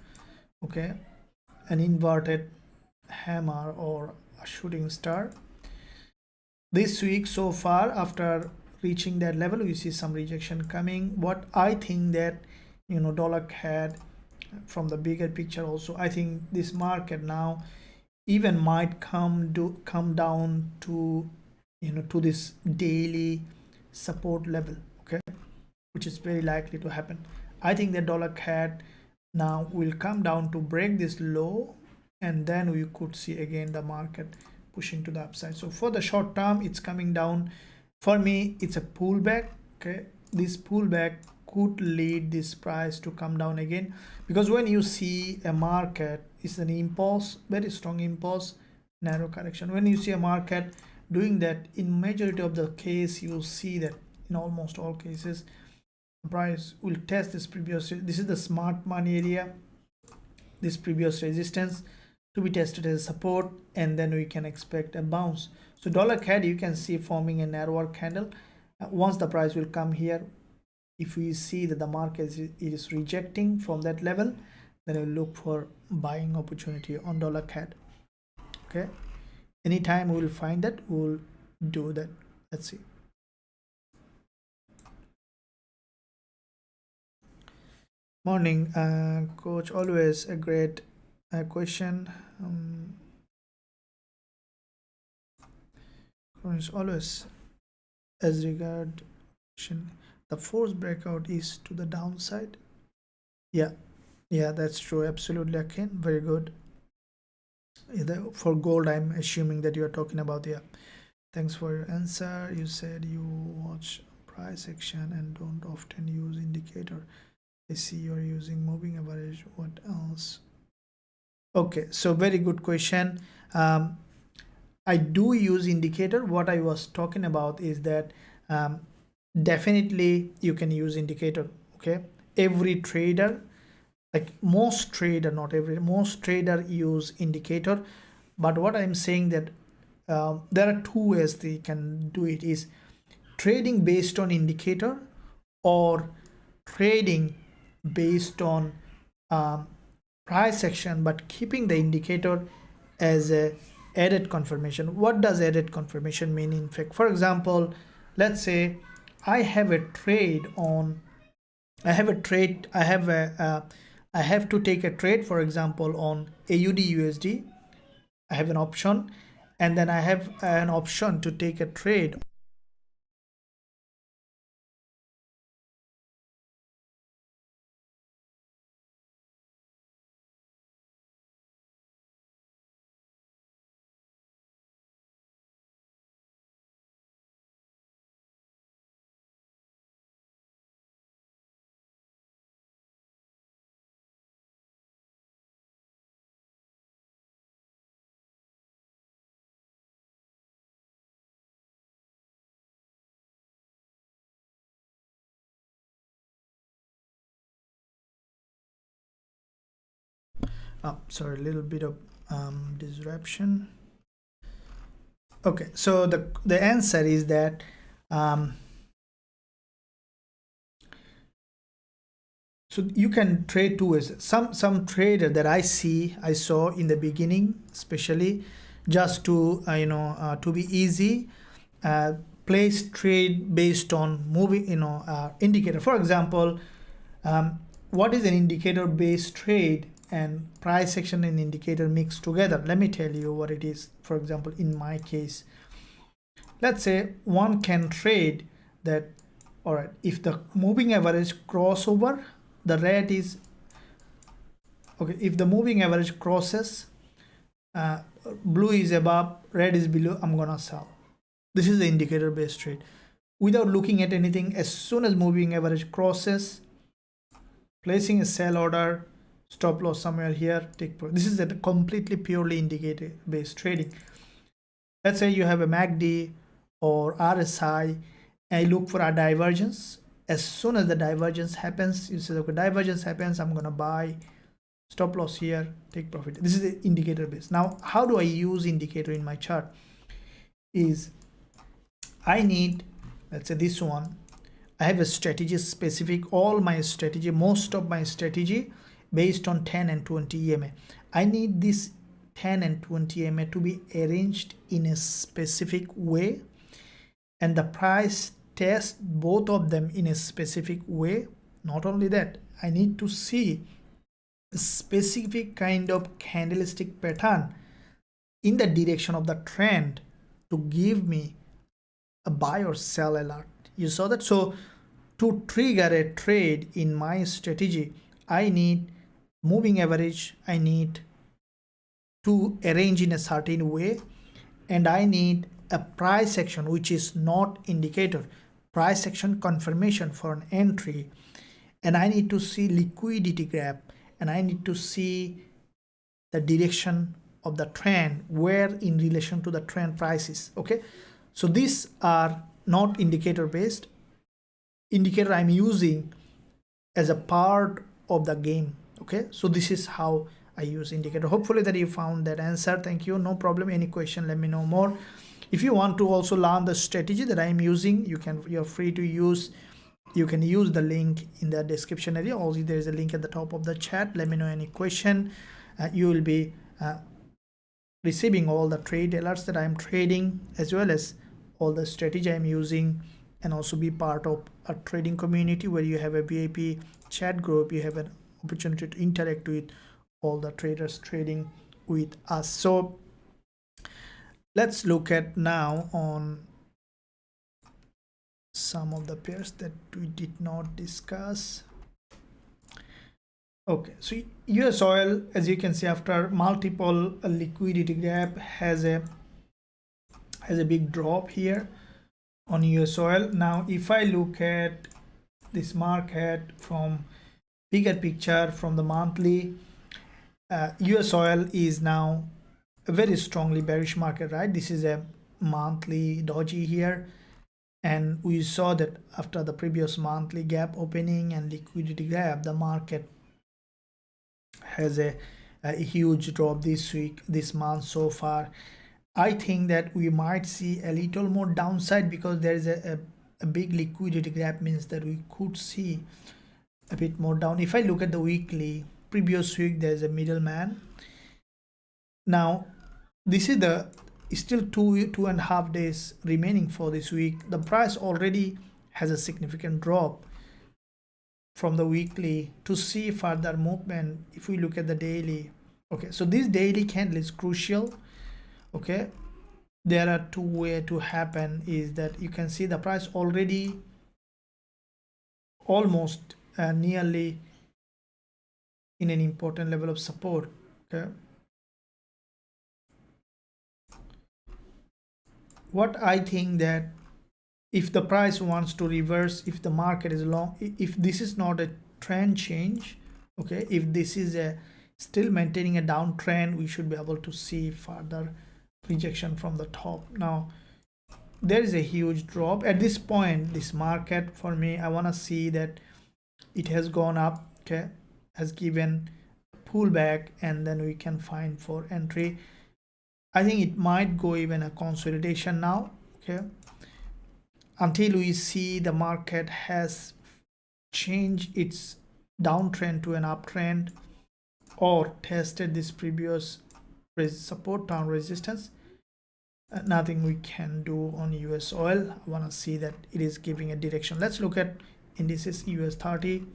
Speaker 1: Okay, an inverted hammer or a shooting star. This week so far, after reaching that level, we see some rejection coming. What I think that dollar CAD, from the bigger picture also, I think this market now even might come down to to this daily support level. Okay, which is very likely to happen. I think that dollar CAD now will come down to break this low, and then we could see again the market pushing to the upside. So for the short term, it's coming down. For me, it's a pullback. Okay, this pullback could lead this price to come down again, because when you see a market, it's an impulse, very strong impulse, narrow correction. When you see a market doing that, in majority of the case, you'll see that in almost all cases, the price will test this previous, this is the smart money area, this previous resistance to be tested as support, and then we can expect a bounce. So dollar CAD, you can see forming a narrower candle. Once the price will come here, if we see that the market is rejecting from that level, then we'll look for buying opportunity on dollar CAD. Okay, anytime we will find that, we'll do that. Let's see. Morning, coach. Always a great question. Always as regard the force breakout is to the downside. Yeah, that's true. Absolutely, Akin. Very good. For gold, I'm assuming that you are talking about. Yeah, thanks for your answer. You said you watch price action and don't often use indicator. I see you're using moving average. What else? Okay, so very good question. I do use indicator. What I was talking about is that definitely you can use indicator. Okay, every trader, like most trader, not every, most trader use indicator. But what I'm saying that there are two ways they can do it: is trading based on indicator or trading based on price action but keeping the indicator as a added confirmation. What does added confirmation mean? In fact, for example, let's say I have a trade on, I have a trade, I have to take a trade, for example, on AUD USD. I have an option, and then I have an option to take a trade. Sorry, a little bit of disruption. Okay, so the answer is that so you can trade two ways. Some trader that I saw in the beginning, especially just to to be easy, place trade based on moving indicator. For example, what is an indicator based trade and price action and indicator mixed together? Let me tell you what it is. For example, in my case, let's say one can trade that, all right, if the moving average crossover, the red is okay. If the moving average crosses, blue is above, red is below, I'm gonna sell. This is the indicator based trade. Without looking at anything, as soon as moving average crosses, placing a sell order, stop loss somewhere here, take profit. This is a completely purely indicator based trading. Let's say you have a MACD or RSI, and you look for a divergence. As soon as the divergence happens, you say, okay, divergence happens, I'm gonna buy, stop loss here, take profit. This is the indicator base. Now, how do I use indicator in my chart? Is I need, let's say this one, I have a strategy specific, all my strategy, most of my strategy based on 10 and 20 EMA. I need this 10 and 20 EMA to be arranged in a specific way, and the price test both of them in a specific way. Not only that, I need to see a specific kind of candlestick pattern in the direction of the trend to give me a buy or sell alert. You saw that? So to trigger a trade in my strategy, I need moving average, I need to arrange in a certain way, and I need a price action which is not indicator, price action confirmation for an entry, and I need to see liquidity gap, and I need to see the direction of the trend, where in relation to the trend prices. Okay, so these are not indicator based. Indicator I'm using as a part of the game. Okay, so this is how I use indicator. Hopefully that you found that answer. Thank you. No problem. Any question, let me know more. If you want to also learn the strategy that I'm using, you're free to use, you can use the link in the description area. Also, there is a link at the top of the chat. Let me know any question. You will be receiving all the trade alerts that I'm trading, as well as all the strategy I'm using, and also be part of a trading community where you have a VIP chat group. You have an opportunity to interact with all the traders trading with us. So let's look at now on some of the pairs that we did not discuss. Okay, so US oil, as you can see, after multiple liquidity gap, has a big drop here. on US oil. Now if I look at this market from bigger picture, from the monthly, US oil is now a very strongly bearish market, right? This is a monthly doji here, and we saw that after the previous monthly gap opening and liquidity gap, the market has a huge drop this week, this month so far. I think that we might see a little more downside because there is a big liquidity gap, means that we could see a bit more down. If I look at the weekly, previous week there's a middleman. Now this is the still 2.5 days remaining for this week. The price already has a significant drop from the weekly. To see further movement, if we look at the daily, okay, so this daily candle is crucial. Okay, there are two ways to happen, is that you can see the price already almost nearly in an important level of support. Okay, what I think that if the price wants to reverse, if the market is long, if this is not a trend change, okay, if this is a still maintaining a downtrend, we should be able to see further rejection from the top. Now there is a huge drop at this point. This market, for me, I want to see that it has gone up, okay, has given pullback, and then we can find for entry. I think it might go even a consolidation now, okay, until we see the market has changed its downtrend to an uptrend or tested this previous support down resistance. Nothing we can do on US oil. I want to see that it is giving a direction. Let's look at indices. US30.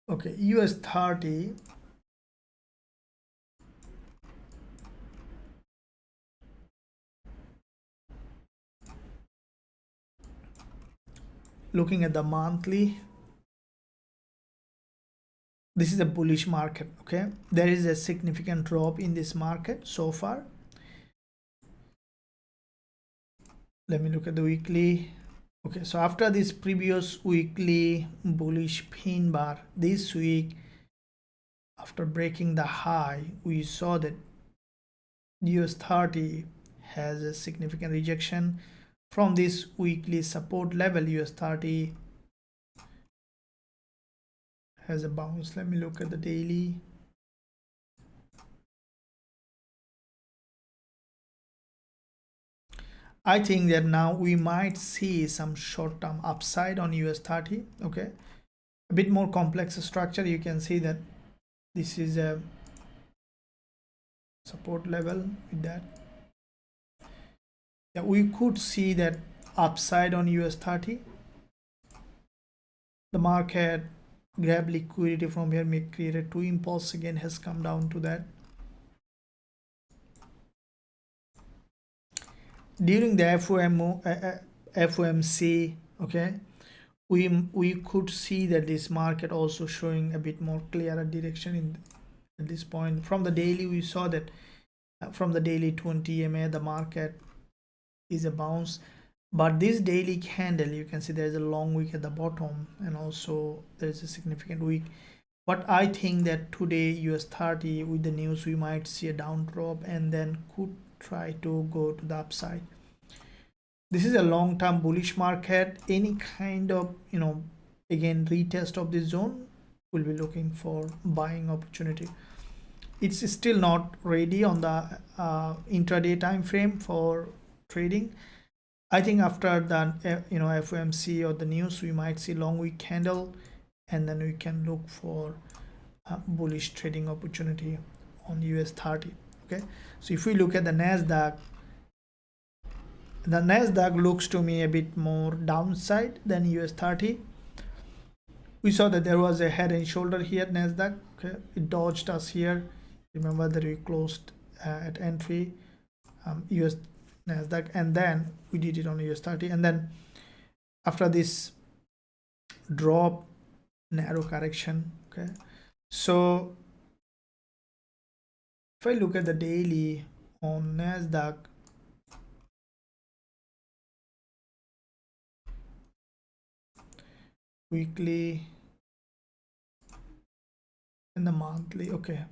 Speaker 1: Okay, US30. Looking at the monthly, this is a bullish market. Okay, there is a significant drop in this market so far. Let me look at the weekly. Okay, so after this previous weekly bullish pin bar, this week, after breaking the high, we saw that US30 has a significant rejection from this weekly support level. US30 has a bounce. Let me look at the daily. I think that now we might see some short-term upside on US30. Okay, a bit more complex structure. You can see that this is a support level with that. Yeah, we could see that upside on US30. The market grab liquidity from here, may create a 2 impulse, again has come down to that. During the FOMC, okay, we could see that this market also showing a bit more clearer direction at this point. From the daily, we saw that from the daily 20 MA, the market is a bounce, but this daily candle, you can see there's a long wick at the bottom, and also there's a significant wick. But I think that today US30, with the news, we might see a down drop and then could try to go to the upside. This is a long-term bullish market. Any kind of, again, retest of this zone, we'll be looking for buying opportunity. It's still not ready on the intraday time frame for trading. I think after the FOMC or the news, we might see long wick candle, and then we can look for bullish trading opportunity on US30. Okay, so if we look at the NASDAQ looks to me a bit more downside than US30. We saw that there was a head and shoulder here at NASDAQ. Okay, it dodged us here. Remember that we closed at entry US NASDAQ, and then we did it on US30, and then after this drop, narrow correction. Okay, so if I look at the daily on NASDAQ, weekly and the monthly. Okay,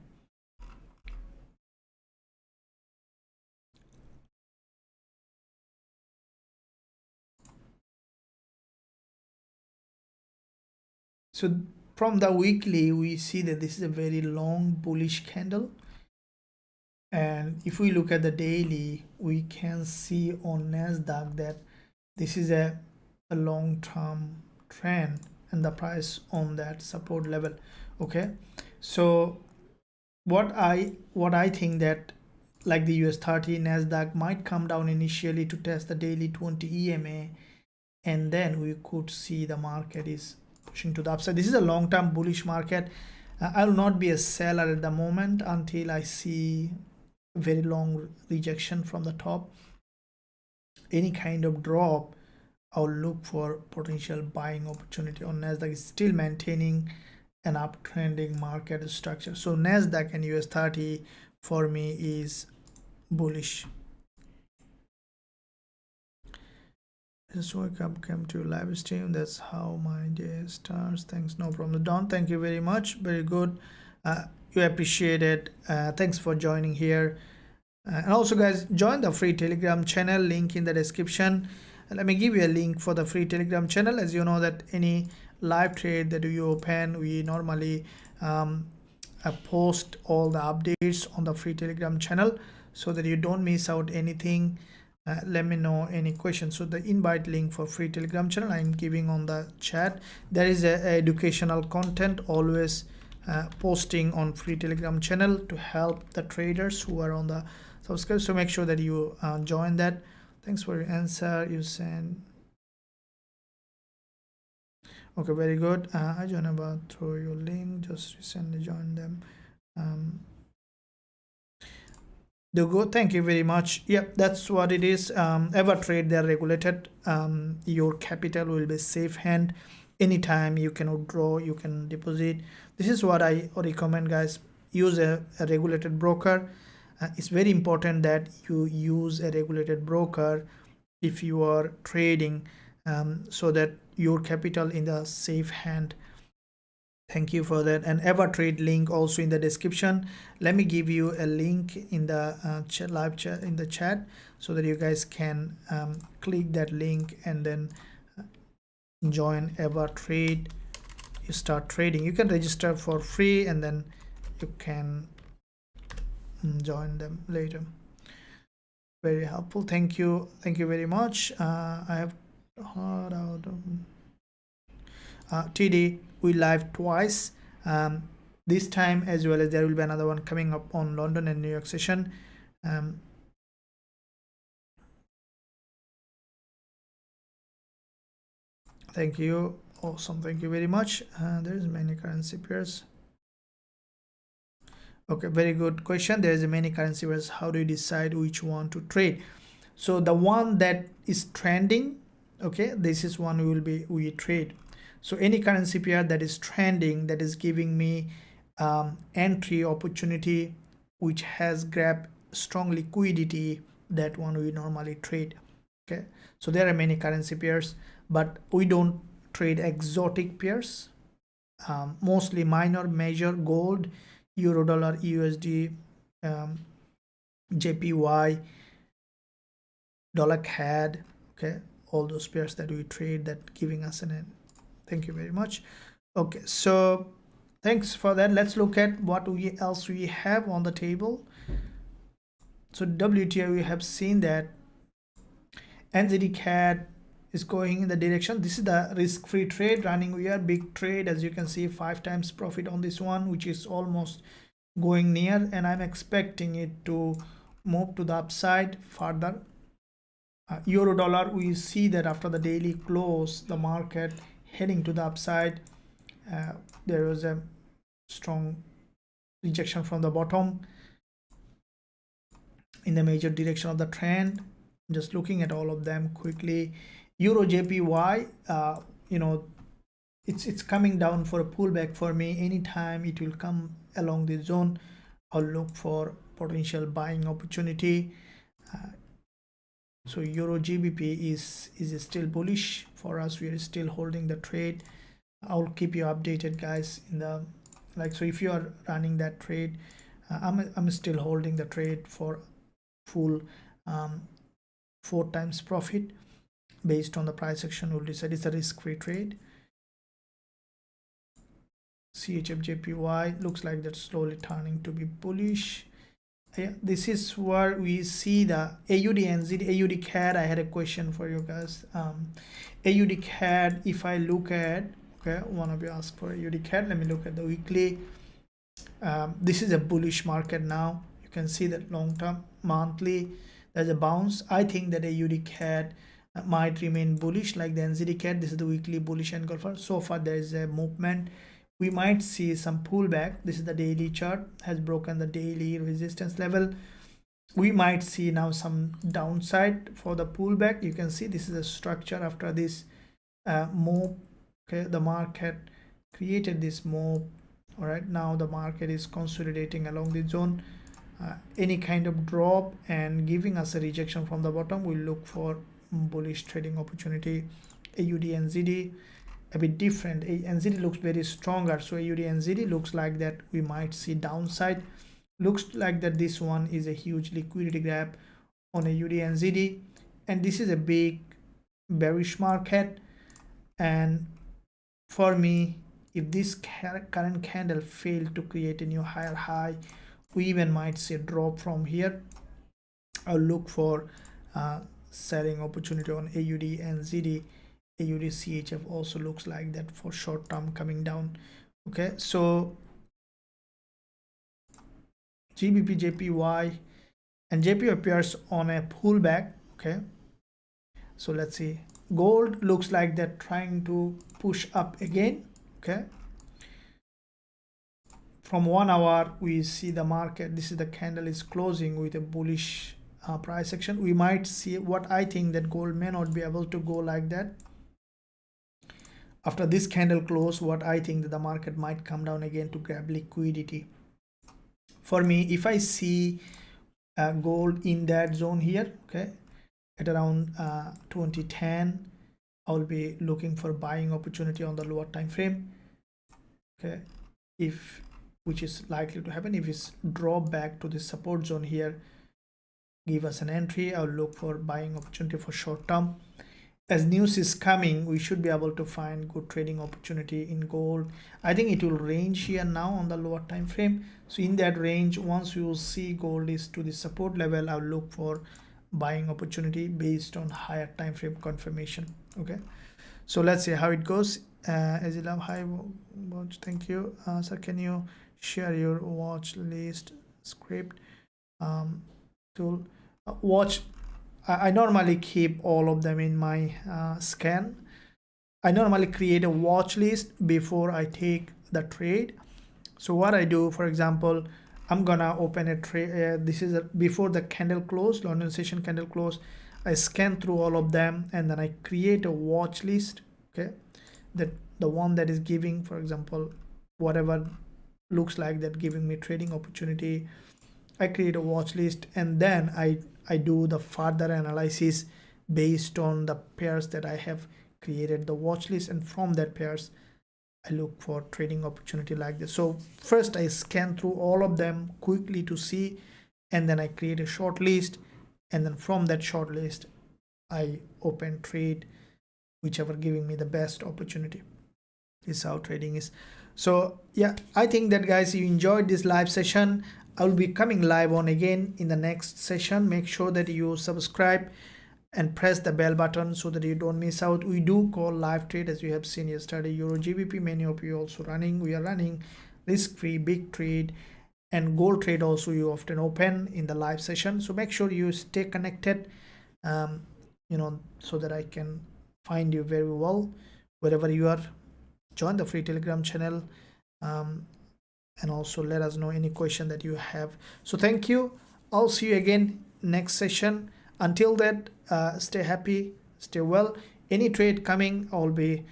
Speaker 1: so from the weekly we see that this is a very long bullish candle, and if we look at the daily we can see on NASDAQ that this is a long-term trend and the price on that support level. Okay, so what I think that like the US30 NASDAQ might come down initially to test the daily 20 EMA, and then we could see the market is pushing to the upside. This is a long-term bullish market. I will not be a seller at the moment until I see very long rejection from the top. Any kind of drop, I'll look for potential buying opportunity on NASDAQ. Is still maintaining an uptrending market structure. So NASDAQ and US30 for me is bullish. Just wake up, came to live stream. That's how my day starts. Thanks, no problem. Don, thank you very much. Very good. You appreciate it. Thanks for joining here. And also, guys, join the free Telegram channel. Link in the description. Let me give you a link for the free Telegram channel. As you know that any live trade that you open, we normally post all the updates on the free Telegram channel so that you don't miss out anything. Let me know any questions. So the invite link for free Telegram channel I'm giving on the chat. There is a educational content always posting on free Telegram channel to help the traders who are on the subscribe. So make sure that you join that. Thanks for your answer. You send. Okay, very good. I joined about through your link. Just recently joined them. Go, thank you very much. Yep, that's what it is. Ever trade, they're regulated. Your capital will be safe hand. Anytime you can withdraw, you can deposit. This is what I recommend, guys. Use a regulated broker. It's very important that you use a regulated broker if you are trading, so that your capital in the safe hand. Thank you for that. And ever trade link also in the description. Let me give you a link in the live chat in the chat so that you guys can click that link and then join ever trade. You start trading. You can register for free and then you can join them later. Very helpful. Thank you very much. I have heard out TD we live twice, this time as well as there will be another one coming up on London and New York session. Thank you. Awesome. Thank you very much. There is many currency pairs. Okay, very good question. There is many currency pairs. How do you decide which one to trade? So the one that is trending, okay, this is one we trade. So any currency pair that is trending, that is giving me entry opportunity, which has grabbed strong liquidity, that one we normally trade. Okay, so there are many currency pairs, but we don't trade exotic pairs. Mostly minor, major, gold, euro, dollar, USD, JPY, dollar CAD. Okay, all those pairs that we trade that giving us an end. Thank you very much. Okay, so thanks for that. Let's look at what else we have on the table. So WTI, we have seen that NZD CAD is going in the direction. This is the risk-free trade running. We are big trade, as you can see, 5 times profit on this one, which is almost going near, and I'm expecting it to move to the upside further. Euro dollar, we see that after the daily close, the market heading to the upside. There was a strong rejection from the bottom in the major direction of the trend. Just looking at all of them quickly. Euro JPY, you know, it's coming down for a pullback for me. Anytime it will come along this zone, I'll look for potential buying opportunity. So Euro GBP is still bullish for us. We are still holding the trade. I'll keep you updated, guys, in the so if you are running that trade, I'm still holding the trade for full 4 times profit. Based on the price action, we'll decide it's a risk-free trade. CHFJPY looks like that's slowly turning to be bullish. Yeah, this is where we see the AUD NZD, AUD CAD. I had a question for you guys. AUD CAD, if I look at, okay, one of you asked for AUD CAD. Let me look at the weekly. This is a bullish market now. You can see that long term, monthly, there's a bounce. I think that AUD CAD might remain bullish like the NZD CAD. This is the weekly bullish engulfer. So far there is a movement. We might see some pullback. This is the daily chart, has broken the daily resistance level. We might see now some downside for the pullback. You can see this is a structure after this move. Okay, the market created this move. All right, now the market is consolidating along the zone. Any kind of drop and giving us a rejection from the bottom, we'll look for bullish trading opportunity. AUD NZD a bit different. NZD looks very stronger, so AUD NZD looks like that we might see downside. Looks like that this one is a huge liquidity grab on AUD NZD, and this is a big bearish market. And for me, if this current candle failed to create a new higher high, we even might see a drop from here. I'll look for selling opportunity on AUD NZD. AUD CHF also looks like that for short term coming down. Okay, so GBP JPY, and JPY appears on a pullback. Okay, so let's see. Gold looks like they're trying to push up again. Okay, from 1 hour we see the market, this is the candle is closing with a bullish price action. We might see what I think that gold may not be able to go like that. After this candle close, what I think that the market might come down again to grab liquidity. For me, if I see gold in that zone here, okay, at around 2010, I'll be looking for buying opportunity on the lower time frame. Okay, which is likely to happen if it's drop back to the support zone here, give us an entry. I'll look for buying opportunity for short term. As news is coming, we should be able to find good trading opportunity in gold. I think it will range here now on the lower time frame. So in that range, once we will see gold is to the support level, I'll look for buying opportunity based on higher time frame confirmation. Okay, so let's see how it goes. As you love, hi watch, thank you. Sir, can you share your watch list script tool? Watch, I normally keep all of them in my scan. I normally create a watch list before I take the trade. So what I do, for example, I'm gonna open a trade. This is before the candle close, London session candle close. I scan through all of them and then I create a watch list. Okay, that the one that is giving, for example, whatever looks like that giving me trading opportunity, I create a watch list, and then I do the further analysis based on the pairs that I have created the watch list, and from that pairs I look for trading opportunity like this. So first I scan through all of them quickly to see, and then I create a short list, and then from that short list I open trade whichever giving me the best opportunity. This is how trading is. So yeah, I think that guys, you enjoyed this live session. I will be coming live on again in the next session. Make sure that you subscribe and press the bell button so that you don't miss out. We do call live trade, as you have seen yesterday, Euro GBP. Many of you also running. We are running risk-free big trade and gold trade also. You often open in the live session. So make sure you stay connected, so that I can find you very well wherever you are. Join the free Telegram channel. And also let us know any question that you have. So thank you. I'll see you again next session. Until that, stay happy, stay well. Any trade coming, I'll be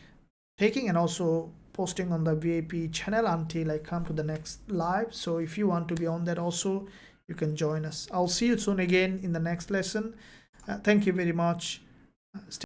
Speaker 1: taking and also posting on the VIP channel until I come to the next live. So if you want to be on that also, you can join us. I'll see you soon again in the next lesson. Thank you very much.